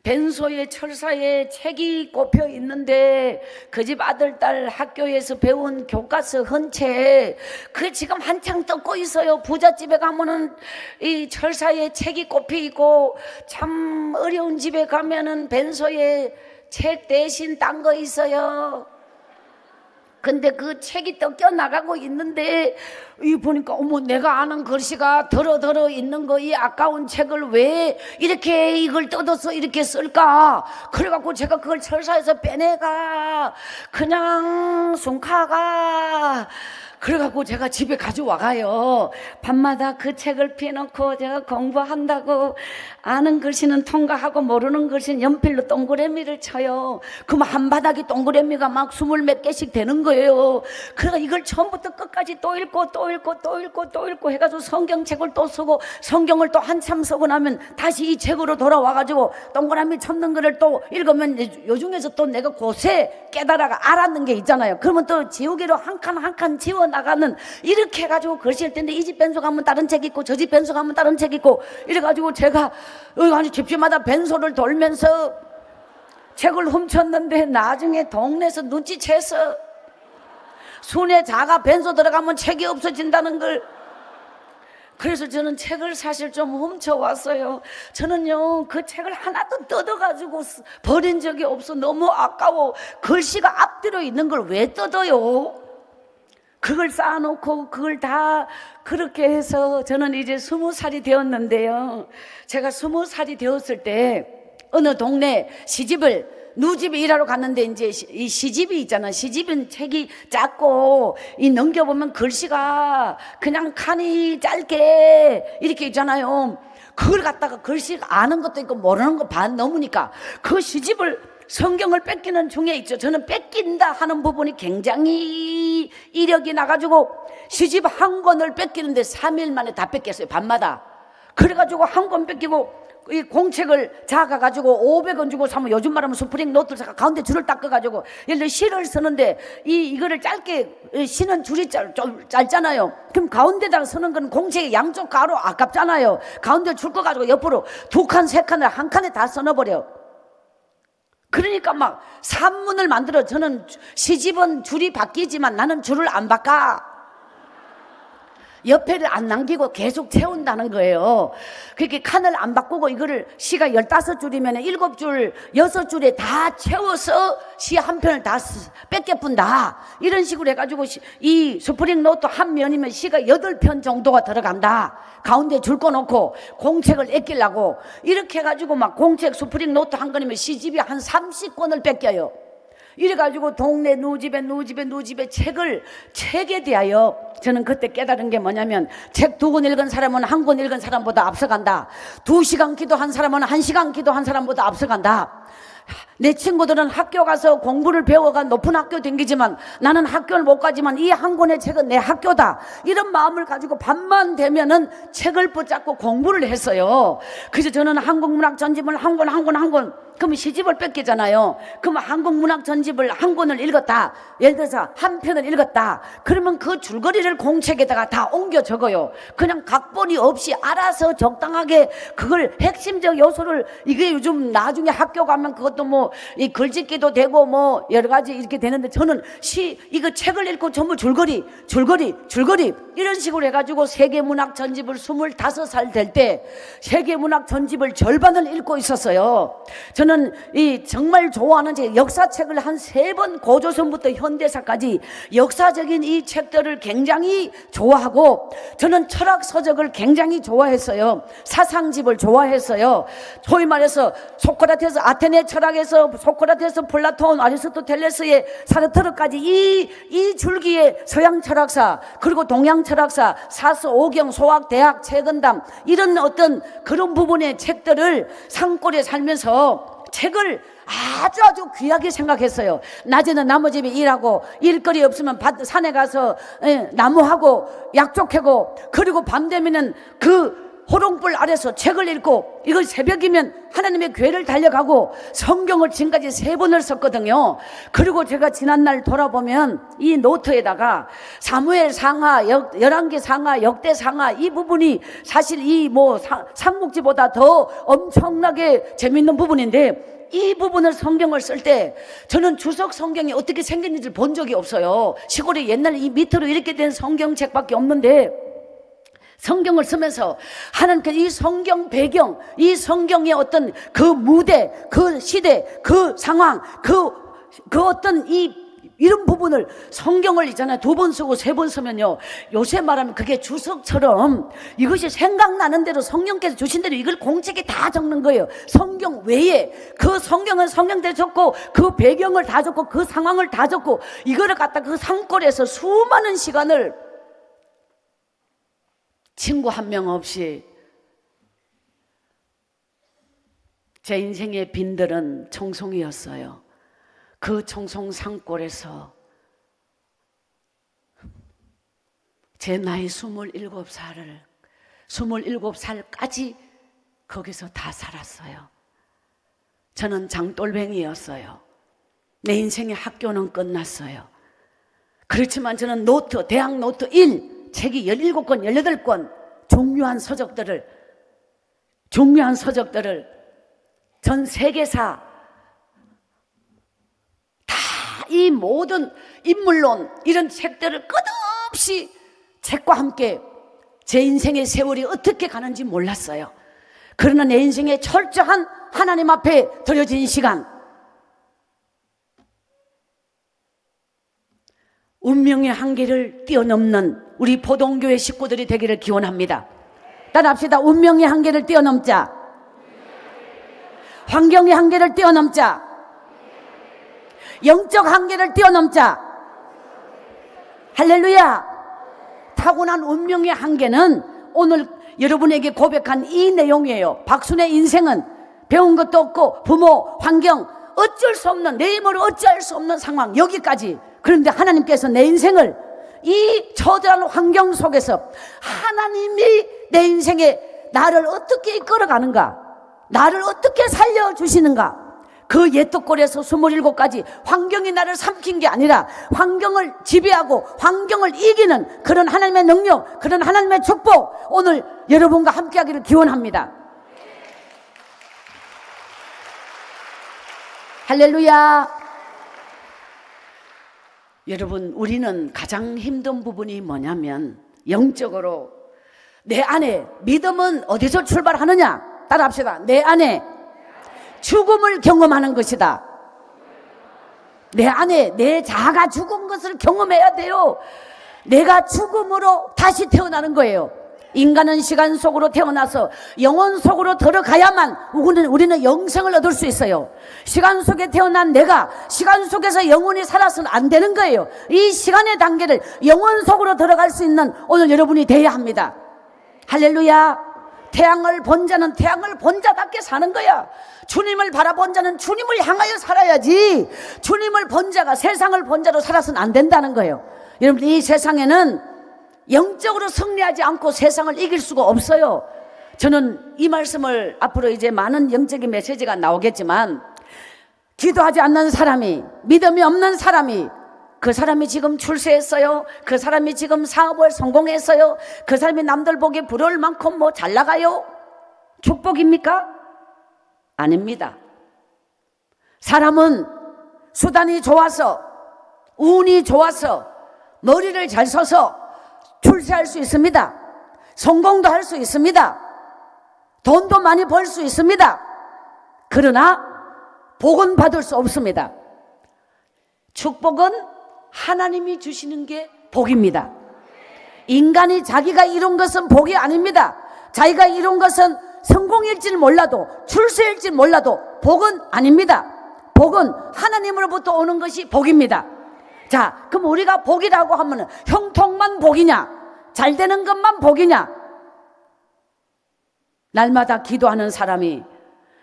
벤소에 철사에 책이 꼽혀 있는데, 그 집 아들 딸 학교에서 배운 교과서 헌책, 그 지금 한창 뜯고 있어요. 부잣집에 가면은 이 철사에 책이 꼽혀 있고, 참 어려운 집에 가면은 벤소에 책 대신 딴 거 있어요. 근데 그 책이 뜯겨 나가고 있는데, 이 보니까 어머, 내가 아는 글씨가 더러 있는 거, 이 아까운 책을 왜 이렇게 이걸 뜯어서 이렇게 쓸까? 그래갖고 제가 그걸 철사에서 빼내가 그냥 숨가가, 그래갖고 제가 집에 가져와가요. 밤마다 그 책을 펴놓고 제가 공부한다고, 아는 글씨는 통과하고 모르는 글씨는 연필로 동그라미를 쳐요. 그럼 한 바닥이 동그라미가 막 20몇 개씩 되는 거예요. 그래서 이걸 처음부터 끝까지 또 읽고 해가지고 성경책을 또 쓰고, 성경을 또 한참 쓰고 나면 다시 이 책으로 돌아와가지고 동그라미 쳤는 거를 또 읽으면, 요중에서 또 내가 곳에 깨달아가 알았는 게 있잖아요. 그러면 또 지우개로 한 칸 지워 나가는, 이렇게 해가지고 글씨일 텐데, 이 집 벤소 가면 다른 책 있고 저 집 벤소 가면 다른 책 있고, 이래가지고 제가 아니 집집마다 벤소를 돌면서 책을 훔쳤는데, 나중에 동네에서 눈치채서 순에 자가 벤소 들어가면 책이 없어진다는 걸. 그래서 저는 책을 사실 좀 훔쳐왔어요. 저는요, 그 책을 하나도 뜯어가지고 버린 적이 없어. 너무 아까워. 글씨가 앞뒤로 있는 걸 왜 뜯어요? 그걸 쌓아놓고 그걸 다 그렇게 해서 저는 이제 20살이 되었는데요. 제가 20살이 되었을 때 어느 동네 시집을 누집에 일하러 갔는데 이제 이 시집이 있잖아. 시집은 책이 작고 이 넘겨보면 글씨가 그냥 칸이 짧게 이렇게 있잖아요. 그걸 갖다가 글씨 아는 것도 있고 모르는 거 반 넘으니까 그 시집을 성경을 뺏기는 중에 있죠. 저는 뺏긴다 하는 부분이 굉장히 이력이 나가지고 시집 한 권을 뺏기는데 3일 만에 다 뺏겼어요. 밤마다. 그래가지고 한 권 뺏기고 이 공책을 작아가지고 500원 주고 사면 요즘 말하면 스프링 노트를 사가 가운데 줄을 닦아가지고 예를 들어 시를 쓰는데 이거를 짧게 시는 줄이 좀 짧잖아요. 그럼 가운데다가 쓰는 건 공책의 양쪽 가로 아깝잖아요. 가운데 줄 거 가지고 옆으로 2칸, 3칸을 한 칸에 다 써넣어버려. 그러니까 막 산문을 만들어. 저는 시집은 줄이 바뀌지만 나는 줄을 안 바꿔. 옆에를 안 남기고 계속 채운다는 거예요. 그렇게 칸을 안 바꾸고 이거를 시가 15줄이면 7줄, 6줄에 다 채워서 시 한 편을 다 뺏겨뿐다. 이런 식으로 해가지고 이 스프링 노트 한 면이면 시가 8편 정도가 들어간다. 가운데 줄 거 놓고 공책을 애끼려고 이렇게 해가지고 막 공책 스프링 노트 한 권이면 시집이 한 30권을 뺏겨요. 이래가지고 동네 누집에 책에 대하여 저는 그때 깨달은 게 뭐냐면 책 2권 읽은 사람은 1권 읽은 사람보다 앞서간다. 2시간 기도한 사람은 1시간 기도한 사람보다 앞서간다. 내 친구들은 학교 가서 공부를 배워가 높은 학교 댕기지만 나는 학교를 못 가지만 이 한 권의 책은 내 학교다. 이런 마음을 가지고 밤만 되면은 책을 붙잡고 공부를 했어요. 그래서 저는 한국문학 전집을 한 권 그러면 시집을 뺏기잖아요. 그러면 한국문학 전집을 한 권을 읽었다. 예를 들어서 한 편을 읽었다. 그러면 그 줄거리를 공책에다가 다 옮겨 적어요. 그냥 각본이 없이 알아서 적당하게 그걸 핵심적 요소를 이게 요즘 나중에 학교 가면 그것도 뭐 이 글짓기도 되고 뭐 여러 가지 이렇게 되는데 저는 이거 책을 읽고 전부 줄거리 이런 식으로 해가지고 세계문학 전집을 25살 될 때 세계문학 전집을 절반을 읽고 있었어요. 저는 이 정말 좋아하는 책 역사책을 한 3번 고조선부터 현대사까지 역사적인 이 책들을 굉장히 좋아하고 저는 철학 서적을 굉장히 좋아했어요. 사상집을 좋아했어요. 소위 말해서 소크라테스 아테네 철학에서 소크라테스 플라톤 아리스토텔레스의 사르트르까지 이 줄기의 서양 철학사 그리고 동양 철학사 사스 오경 소학 대학 최근담 이런 어떤 그런 부분의 책들을 산골에 살면서 책을 아주 귀하게 생각했어요. 낮에는 나무집에 일하고 일거리 없으면 산에 가서 나무하고 약초 캐고 그리고 밤 되면은 그 호롱불 아래서 책을 읽고 이걸 새벽이면 하나님의 교회를 달려가고 성경을 지금까지 3번을 썼거든요. 그리고 제가 지난날 돌아보면 이 노트에다가 사무엘 상하, 열왕기 상하, 역대 상하 이 부분이 사실 이 뭐 삼국지보다 더 엄청나게 재밌는 부분인데 이 부분을 성경을 쓸 때 저는 주석 성경이 어떻게 생겼는지 본 적이 없어요. 시골에 옛날 이 밑으로 이렇게 된 성경책밖에 없는데 성경을 쓰면서 하나님께 이 성경 배경, 이 성경의 어떤 그 무대, 그 시대, 그 상황, 그 어떤 이런 부분을 성경을 있잖아요. 2번 쓰고 3번 쓰면요. 요새 말하면 그게 주석처럼 이것이 생각나는 대로 성령께서 주신 대로 이걸 공책에 다 적는 거예요. 성경 외에 그 성경은 성경대로 적고 그 배경을 다 적고 그 상황을 다 적고 이거를 갖다 그 산골에서 수많은 시간을 친구 한 명 없이 제 인생의 빈들은 청송이었어요. 그 청송 산골에서 제 나이 27살까지 거기서 다 살았어요. 저는 장돌뱅이였어요. 내 인생의 학교는 끝났어요. 그렇지만 저는 대학 노트 1 책이 17권, 18권 중요한 서적들을 전 세계사 다 이 모든 인물론 이런 책들을 끝없이 책과 함께 제 인생의 세월이 어떻게 가는지 몰랐어요. 그러나 내 인생의 철저한 하나님 앞에 드려진 시간 운명의 한계를 뛰어넘는 우리 보동교회 식구들이 되기를 기원합니다. 따라합시다. 운명의 한계를 뛰어넘자. 환경의 한계를 뛰어넘자. 영적 한계를 뛰어넘자. 할렐루야. 타고난 운명의 한계는 오늘 여러분에게 고백한 이 내용이에요. 박순의 인생은 배운 것도 없고 부모, 환경, 어쩔 수 없는, 내 힘으로 어찌할 수 없는 상황, 여기까지. 그런데 하나님께서 내 인생을 이 처절한 환경 속에서 하나님이 내 인생에 나를 어떻게 이끌어가는가, 나를 어떻게 살려주시는가, 그 옛떡골에서 27가지 환경이 나를 삼킨 게 아니라 환경을 지배하고 환경을 이기는 그런 하나님의 능력, 그런 하나님의 축복, 오늘 여러분과 함께 하기를 기원합니다. 할렐루야. 여러분, 우리는 가장 힘든 부분이 뭐냐면 영적으로 내 안에, 믿음은 어디서 출발하느냐? 따라합시다. 내 안에 죽음을 경험하는 것이다. 내 안에 내 자아가 죽은 것을 경험해야 돼요. 내가 죽음으로 다시 태어나는 거예요. 인간은 시간 속으로 태어나서 영혼 속으로 들어가야만 우리는 영생을 얻을 수 있어요. 시간 속에 태어난 내가 시간 속에서 영혼이 살아서는 안 되는 거예요. 이 시간의 단계를 영혼 속으로 들어갈 수 있는 오늘 여러분이 되어야 합니다. 할렐루야. 태양을 본 자는 태양을 본 자답게 사는 거야. 주님을 바라본 자는 주님을 향하여 살아야지, 주님을 본 자가 세상을 본 자로 살아서는 안 된다는 거예요. 여러분, 이 세상에는 영적으로 승리하지 않고 세상을 이길 수가 없어요. 저는 이 말씀을 앞으로 이제 많은 영적인 메시지가 나오겠지만, 기도하지 않는 사람이, 믿음이 없는 사람이, 그 사람이 지금 출세했어요, 그 사람이 지금 사업을 성공했어요, 그 사람이 남들 보기에 부러울 만큼 뭐 잘 나가요? 축복입니까? 아닙니다. 사람은 수단이 좋아서, 운이 좋아서, 머리를 잘 써서 출세할 수 있습니다. 성공도 할 수 있습니다. 돈도 많이 벌 수 있습니다. 그러나 복은 받을 수 없습니다. 축복은 하나님이 주시는 게 복입니다. 인간이 자기가 이룬 것은 복이 아닙니다. 자기가 이룬 것은 성공일지 몰라도, 출세일지 몰라도 복은 아닙니다. 복은 하나님으로부터 오는 것이 복입니다. 자, 그럼 우리가 복이라고 하면 형통만 복이냐, 잘 되는 것만 복이냐? 날마다 기도하는 사람이,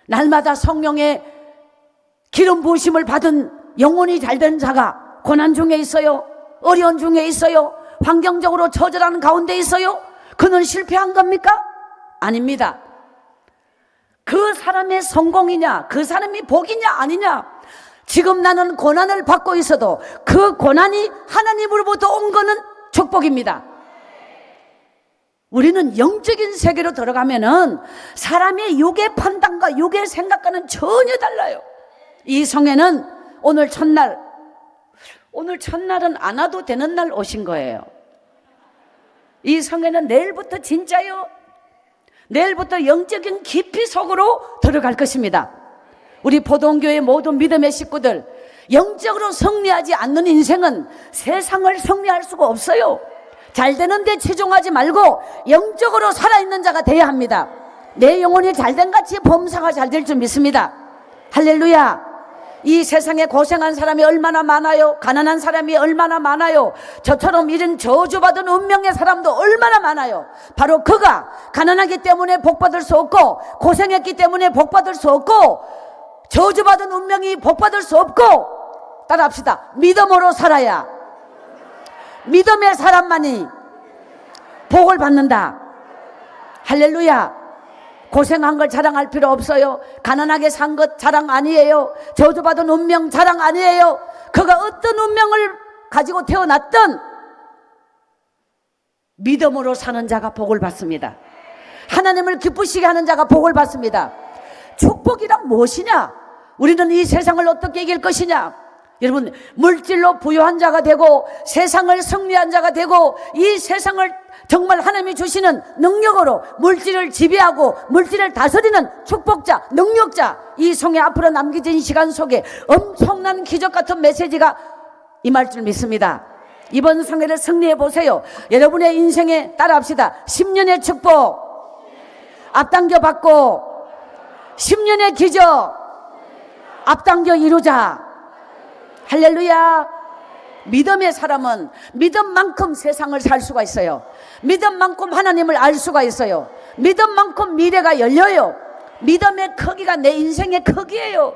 날마다 성령의 기름 부으심을 받은 영혼이 잘된 자가 고난 중에 있어요? 어려운 중에 있어요? 환경적으로 처절한 가운데 있어요? 그는 실패한 겁니까? 아닙니다. 그 사람의 성공이냐, 그 사람이 복이냐 아니냐, 지금 나는 고난을 받고 있어도 그 고난이 하나님으로부터 온 거는 축복입니다. 우리는 영적인 세계로 들어가면은 사람의 육의 판단과 육의 생각과는 전혀 달라요. 이 성에는 오늘 첫날은 안 와도 되는 날 오신 거예요. 이 성에는 내일부터 진짜요, 내일부터 영적인 깊이 속으로 들어갈 것입니다. 우리 보동교회 모든 믿음의 식구들, 영적으로 승리하지 않는 인생은 세상을 승리할 수가 없어요. 잘 되는데 치중하지 말고 영적으로 살아있는 자가 되어야 합니다. 내 영혼이 잘된 같이 범사가 잘 될 줄 믿습니다. 할렐루야. 이 세상에 고생한 사람이 얼마나 많아요. 가난한 사람이 얼마나 많아요. 저처럼 이런 저주받은 운명의 사람도 얼마나 많아요. 바로 그가 가난하기 때문에 복받을 수 없고, 고생했기 때문에 복받을 수 없고, 저주받은 운명이 복받을 수 없고, 따라합시다. 믿음으로 살아야, 믿음의 사람만이 복을 받는다. 할렐루야. 고생한 걸 자랑할 필요 없어요. 가난하게 산 것 자랑 아니에요. 저주받은 운명 자랑 아니에요. 그가 어떤 운명을 가지고 태어났든 믿음으로 사는 자가 복을 받습니다. 하나님을 기쁘시게 하는 자가 복을 받습니다. 축복이란 무엇이냐? 우리는 이 세상을 어떻게 이길 것이냐? 여러분, 물질로 부유한 자가 되고 세상을 승리한 자가 되고 이 세상을 정말 하나님이 주시는 능력으로 물질을 지배하고 물질을 다스리는 축복자, 능력자, 이 성에 앞으로 남겨진 시간 속에 엄청난 기적 같은 메시지가 임할 줄 믿습니다. 이번 성회를 승리해 보세요. 여러분의 인생에 따라합시다. 10년의 축복 앞당겨 받고 10년의 기적 앞당겨 이루자. 할렐루야. 믿음의 사람은 믿음만큼 세상을 살 수가 있어요. 믿음만큼 하나님을 알 수가 있어요. 믿음만큼 미래가 열려요. 믿음의 크기가 내 인생의 크기예요.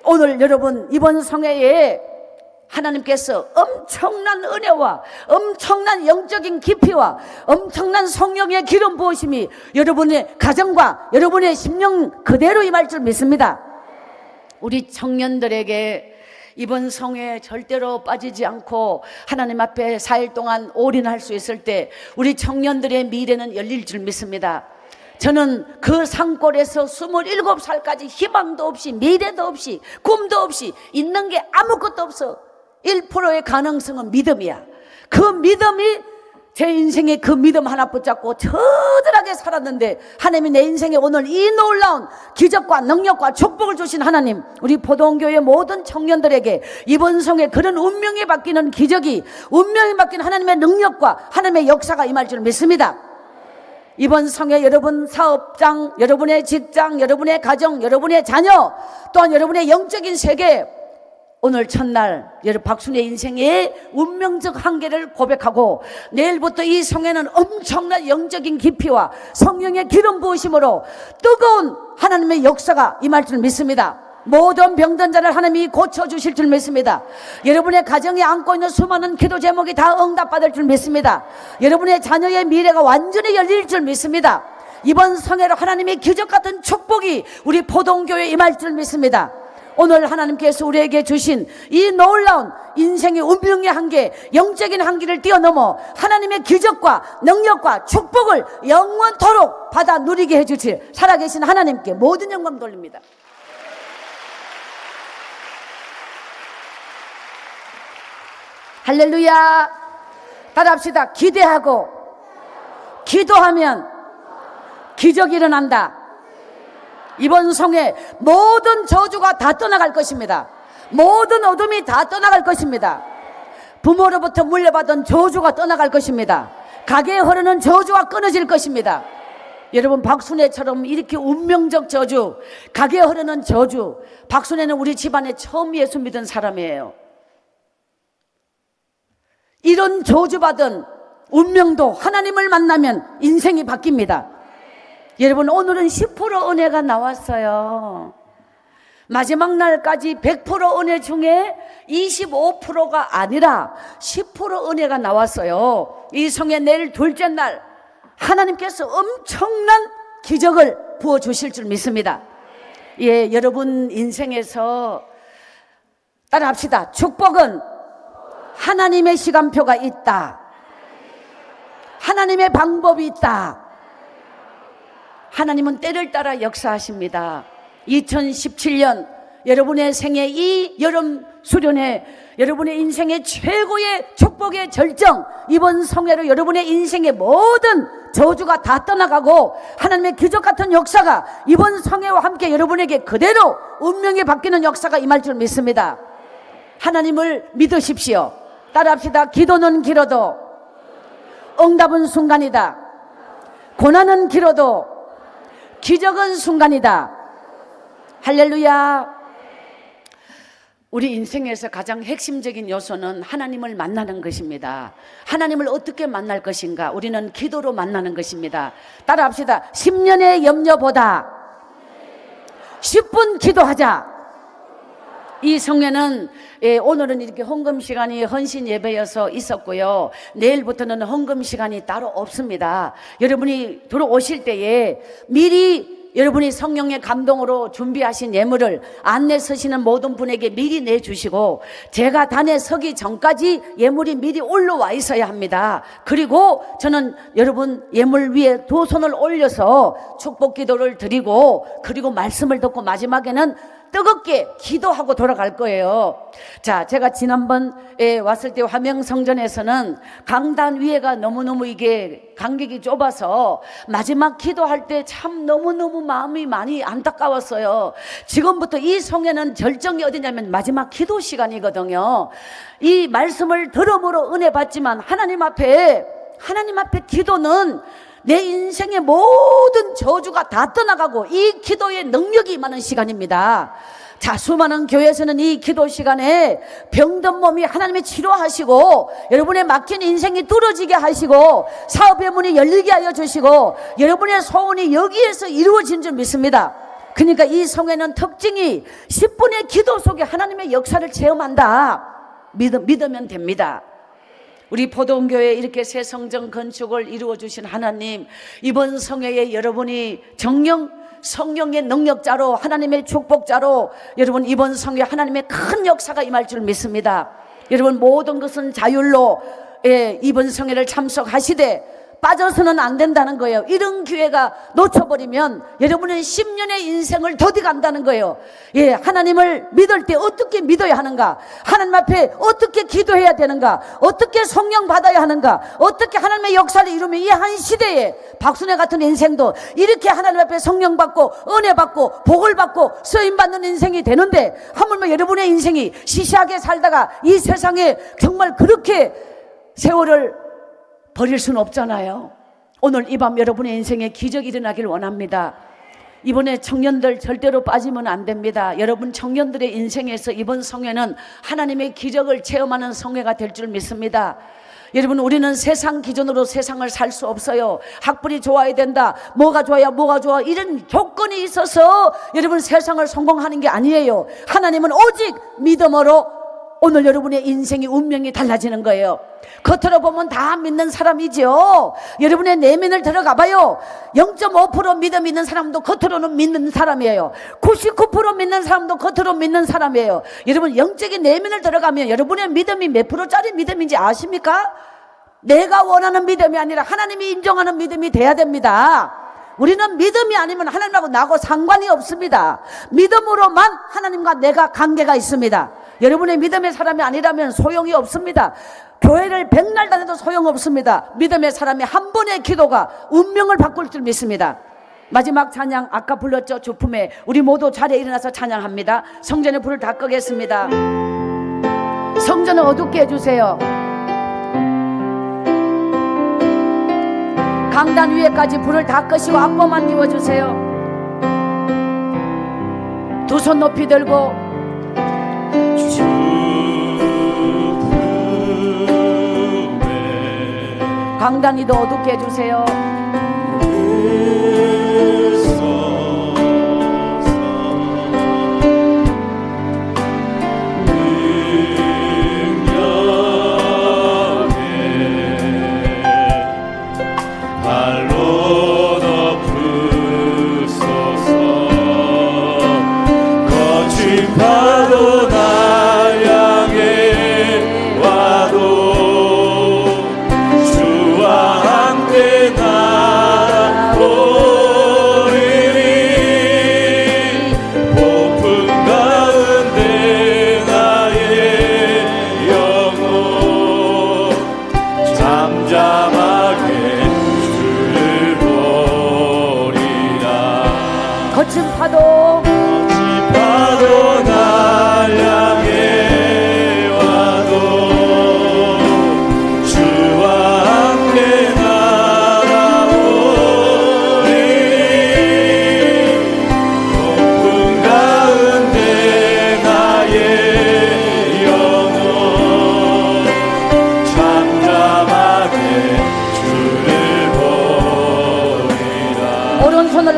오늘 여러분 이번 성회에 하나님께서 엄청난 은혜와 엄청난 영적인 깊이와 엄청난 성령의 기름 부으심이 여러분의 가정과 여러분의 심령 그대로 임할 줄 믿습니다. 우리 청년들에게 이번 성회에 절대로 빠지지 않고 하나님 앞에 4일 동안 올인할 수 있을 때 우리 청년들의 미래는 열릴 줄 믿습니다. 저는 그 산골에서 27살까지 희망도 없이 미래도 없이 꿈도 없이 있는 게 아무것도 없어. 1%의 가능성은 믿음이야. 그 믿음이 제 인생에 그 믿음 하나 붙잡고 처절하게 살았는데 하나님이 내 인생에 오늘 이 놀라운 기적과 능력과 축복을 주신 하나님, 우리 포동교회 모든 청년들에게 이번 성에 그런 운명이 바뀌는 기적이, 운명이 바뀌는 하나님의 능력과 하나님의 역사가 임할 줄 믿습니다. 이번 성에 여러분 사업장, 여러분의 직장, 여러분의 가정, 여러분의 자녀, 또한 여러분의 영적인 세계, 오늘 첫날 여러분 박순의 인생의 운명적 한계를 고백하고 내일부터 이 성에는 엄청난 영적인 깊이와 성령의 기름 부으심으로 뜨거운 하나님의 역사가 임할 줄 믿습니다. 모든 병든 자를 하나님이 고쳐주실 줄 믿습니다. 여러분의 가정에 안고 있는 수많은 기도 제목이 다 응답받을 줄 믿습니다. 여러분의 자녀의 미래가 완전히 열릴 줄 믿습니다. 이번 성회로 하나님의 기적 같은 축복이 우리 포동교회에 임할 줄 믿습니다. 오늘 하나님께서 우리에게 주신 이 놀라운 인생의 운명의 한계, 영적인 한계를 뛰어넘어 하나님의 기적과 능력과 축복을 영원토록 받아 누리게 해주실 살아계신 하나님께 모든 영광 돌립니다. 할렐루야. 따라합시다. 기대하고 기도하면 기적이 일어난다. 이번 성에 모든 저주가 다 떠나갈 것입니다. 모든 어둠이 다 떠나갈 것입니다. 부모로부터 물려받은 저주가 떠나갈 것입니다. 가게에 흐르는 저주가 끊어질 것입니다. 여러분 박순애처럼 이렇게 운명적 저주, 가게에 흐르는 저주, 박순애는 우리 집안에 처음 예수 믿은 사람이에요. 이런 저주받은 운명도 하나님을 만나면 인생이 바뀝니다. 여러분 오늘은 10% 은혜가 나왔어요. 마지막 날까지 100% 은혜 중에 25%가 아니라 10% 은혜가 나왔어요. 이 성의 내일 둘째 날 하나님께서 엄청난 기적을 부어주실 줄 믿습니다. 예, 여러분 인생에서 따라합시다. 축복은 하나님의 시간표가 있다. 하나님의 방법이 있다. 하나님은 때를 따라 역사하십니다. 2017년 여러분의 생애 이 여름 수련회, 여러분의 인생의 최고의 축복의 절정, 이번 성회로 여러분의 인생의 모든 저주가 다 떠나가고 하나님의 기적 같은 역사가 이번 성회와 함께 여러분에게 그대로 운명이 바뀌는 역사가 임할 줄 믿습니다. 하나님을 믿으십시오. 따라합시다. 기도는 길어도 응답은 순간이다. 고난은 길어도 기적은 순간이다. 할렐루야. 우리 인생에서 가장 핵심적인 요소는 하나님을 만나는 것입니다. 하나님을 어떻게 만날 것인가? 우리는 기도로 만나는 것입니다. 따라합시다. 10년의 염려보다 10분 기도하자. 이 성회는 오늘은 이렇게 헌금 시간이 헌신 예배여서 있었고요. 내일부터는 헌금 시간이 따로 없습니다. 여러분이 들어오실 때에 미리 여러분이 성령의 감동으로 준비하신 예물을 안내 서시는 모든 분에게 미리 내주시고 제가 단에 서기 전까지 예물이 미리 올라와 있어야 합니다. 그리고 저는 여러분 예물 위에 두 손을 올려서 축복 기도를 드리고 그리고 말씀을 듣고 마지막에는 뜨겁게 기도하고 돌아갈 거예요. 자, 제가 지난번에 왔을 때 화명성전에서는 강단 위에가 너무너무 이게 간격이 좁아서 마지막 기도할 때 참 너무너무 마음이 많이 안타까웠어요. 지금부터 이 성회는 절정이 어디냐면 마지막 기도 시간이거든요. 이 말씀을 들음으로 은혜 받지만 하나님 앞에 기도는 내 인생의 모든 저주가 다 떠나가고 이 기도의 능력이 임하는 시간입니다. 자, 수많은 교회에서는 이 기도 시간에 병든 몸이 하나님이 치료하시고 여러분의 막힌 인생이 뚫어지게 하시고 사업의 문이 열리게 하여 주시고 여러분의 소원이 여기에서 이루어진 줄 믿습니다. 그러니까 이 성회는 특징이 10분의 기도 속에 하나님의 역사를 체험한다. 믿으면 됩니다. 우리 포동교회에 이렇게 새 성전 건축을 이루어 주신 하나님, 이번 성회에 여러분이 정령 성령의 능력자로 하나님의 축복자로 여러분 이번 성회 하나님의 큰 역사가 임할 줄 믿습니다. 여러분 모든 것은 자율로 이번 성회를 참석하시되 빠져서는 안 된다는 거예요. 이런 기회가 놓쳐버리면 여러분은 10년의 인생을 더디 간다는 거예요. 하나님을 믿을 때 어떻게 믿어야 하는가, 하나님 앞에 어떻게 기도해야 되는가, 어떻게 성령 받아야 하는가, 어떻게 하나님의 역사를 이루면 이 한 시대에 박순애 같은 인생도 이렇게 하나님 앞에 성령 받고 은혜 받고 복을 받고 쓰임 받는 인생이 되는데, 하물며 여러분의 인생이 시시하게 살다가 이 세상에 정말 그렇게 세월을 버릴 수는 없잖아요. 오늘 이 밤 여러분의 인생에 기적이 일어나길 원합니다. 이번에 청년들 절대로 빠지면 안 됩니다. 여러분 청년들의 인생에서 이번 성회는 하나님의 기적을 체험하는 성회가 될 줄 믿습니다. 여러분 우리는 세상 기준으로 세상을 살 수 없어요. 학벌이 좋아야 된다, 뭐가 좋아야 뭐가 좋아, 이런 조건이 있어서 여러분 세상을 성공하는 게 아니에요. 하나님은 오직 믿음으로 오늘 여러분의 인생의 운명이 달라지는 거예요. 겉으로 보면 다 믿는 사람이죠. 여러분의 내면을 들어가 봐요. 0.5% 믿음 있는 사람도 겉으로는 믿는 사람이에요. 99% 믿는 사람도 겉으로 믿는 사람이에요. 여러분 영적인 내면을 들어가면 여러분의 믿음이 몇 프로짜리 믿음인지 아십니까? 내가 원하는 믿음이 아니라 하나님이 인정하는 믿음이 돼야 됩니다. 우리는 믿음이 아니면 하나님하고 나하고 상관이 없습니다. 믿음으로만 하나님과 내가 관계가 있습니다. 여러분의 믿음의 사람이 아니라면 소용이 없습니다. 교회를 백날 다녀도 소용없습니다. 믿음의 사람이 한 번의 기도가 운명을 바꿀 줄 믿습니다. 마지막 찬양 아까 불렀죠. 주품에 우리 모두 자리에 일어나서 찬양합니다. 성전의 불을 다 끄겠습니다. 성전을 어둡게 해주세요. 강단 위에까지 불을 다 끄시고 악보만 띄워주세요. 두 손 높이 들고 강단이도 어둡게 해주세요.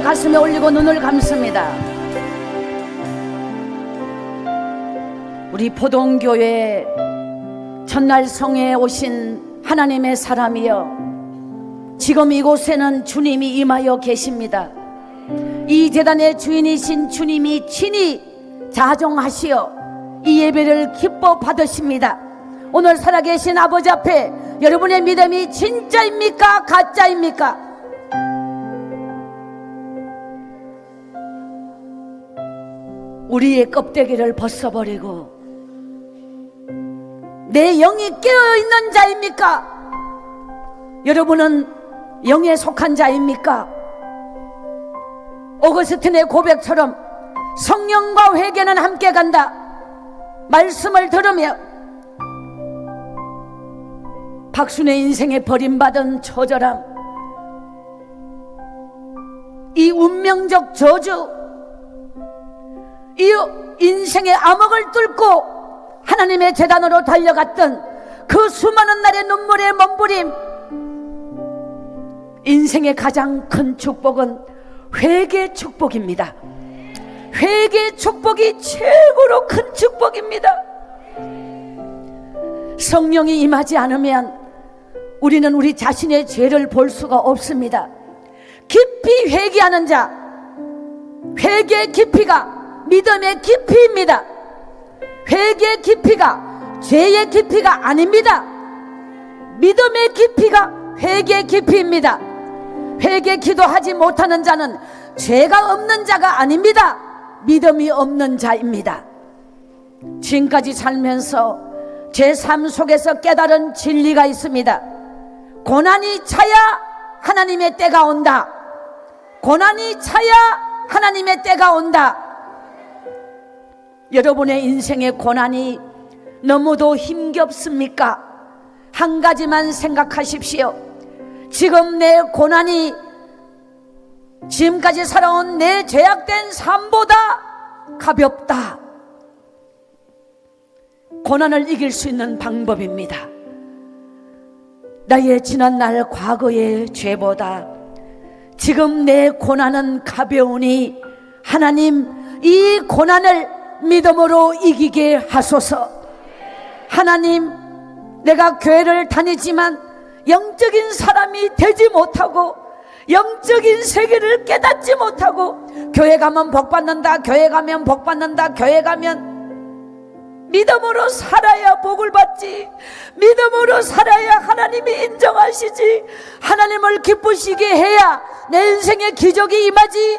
가슴에 올리고 눈을 감습니다. 우리 포동교회 첫날 성회에 오신 하나님의 사람이여, 지금 이곳에는 주님이 임하여 계십니다. 이 제단의 주인이신 주님이 친히 자정하시어 이 예배를 기뻐 받으십니다. 오늘 살아계신 아버지 앞에 여러분의 믿음이 진짜입니까 가짜입니까? 우리의 껍데기를 벗어버리고 내 영이 깨어있는 자입니까? 여러분은 영에 속한 자입니까? 오거스틴의 고백처럼 성령과 회개는 함께 간다. 말씀을 들으며 박순의 인생에 버림받은 처절함, 이 운명적 저주, 이 인생의 암흑을 뚫고 하나님의 제단으로 달려갔던 그 수많은 날의 눈물의 몸부림, 인생의 가장 큰 축복은 회개 축복입니다. 회개 축복이 최고로 큰 축복입니다. 성령이 임하지 않으면 우리는 우리 자신의 죄를 볼 수가 없습니다. 깊이 회개하는 자, 회개의 깊이가 믿음의 깊이입니다. 회개의 깊이가 죄의 깊이가 아닙니다. 믿음의 깊이가 회개의 깊이입니다. 회개 기도하지 못하는 자는 죄가 없는 자가 아닙니다. 믿음이 없는 자입니다. 지금까지 살면서 제 삶 속에서 깨달은 진리가 있습니다. 고난이 차야 하나님의 때가 온다. 고난이 차야 하나님의 때가 온다. 여러분의 인생의 고난이 너무도 힘겹습니까? 한 가지만 생각하십시오. 지금 내 고난이 지금까지 살아온 내 죄악된 삶보다 가볍다. 고난을 이길 수 있는 방법입니다. 나의 지난날 과거의 죄보다 지금 내 고난은 가벼우니 하나님, 이 고난을 믿음으로 이기게 하소서. 하나님, 내가 교회를 다니지만 영적인 사람이 되지 못하고 영적인 세계를 깨닫지 못하고, 교회 가면 복받는다, 교회 가면 복받는다, 교회 가면 믿음으로 살아야 복을 받지, 믿음으로 살아야 하나님이 인정하시지, 하나님을 기쁘시게 해야 내 인생의 기적이 임하지.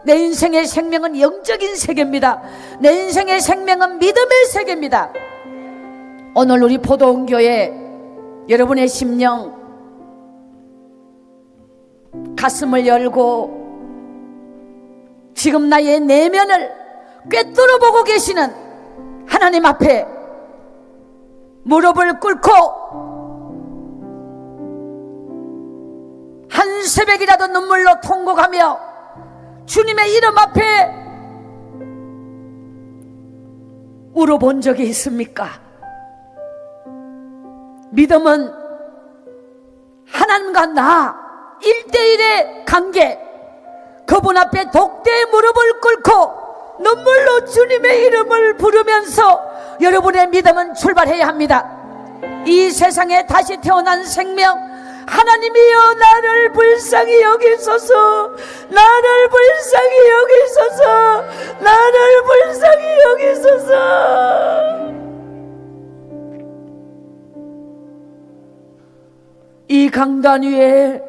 내 인생의 생명은 영적인 세계입니다. 내 인생의 생명은 믿음의 세계입니다. 오늘 우리 포도원교회 여러분의 심령, 가슴을 열고 지금 나의 내면을 꿰뚫어 보고 계시는 하나님 앞에 무릎을 꿇고 한 새벽이라도 눈물로 통곡하며 주님의 이름 앞에 울어본 적이 있습니까? 믿음은 하나님과 나 1대1의 관계, 그분 앞에 독대의 무릎을 꿇고 눈물로 주님의 이름을 부르면서 여러분의 믿음은 출발해야 합니다. 이 세상에 다시 태어난 생명, 하나님이여 나를 불쌍히 여기소서, 나를 불쌍히 여기소서, 나를 불쌍히 여기소서. 이 강단 위에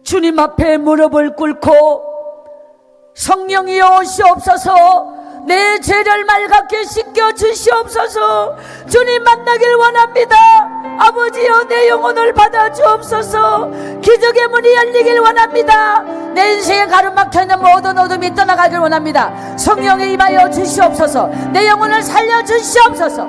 주님 앞에 무릎을 꿇고 성령이여 오시옵소서, 내 죄를 맑게 씻겨 주시옵소서. 주님 만나길 원합니다. 아버지여 내 영혼을 받아 주옵소서. 기적의 문이 열리길 원합니다. 내 인생에 가로막혀있는 모든 어둠이 떠나가길 원합니다. 성령에 임하여 주시옵소서. 내 영혼을 살려 주시옵소서.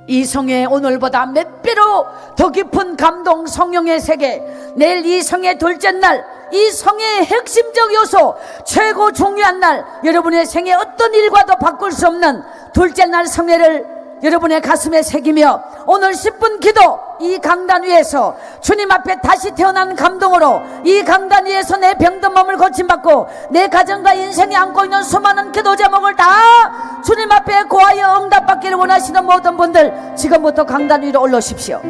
이 성회 오늘보다 몇 배로 더 깊은 감동, 성령의 세계, 내일 이 성회 둘째 날, 이 성회의 핵심적 요소, 최고 중요한 날, 여러분의 생애 어떤 일과도 바꿀 수 없는 둘째 날 성회를 여러분의 가슴에 새기며 오늘 10분 기도, 이 강단 위에서 주님 앞에 다시 태어난 감동으로 이 강단 위에서 내 병든 몸을 고침받고 내 가정과 인생에 안고 있는 수많은 기도 제목을 다 주님 앞에 고하여 응답받기를 원하시는 모든 분들, 지금부터 강단 위로 올라오십시오.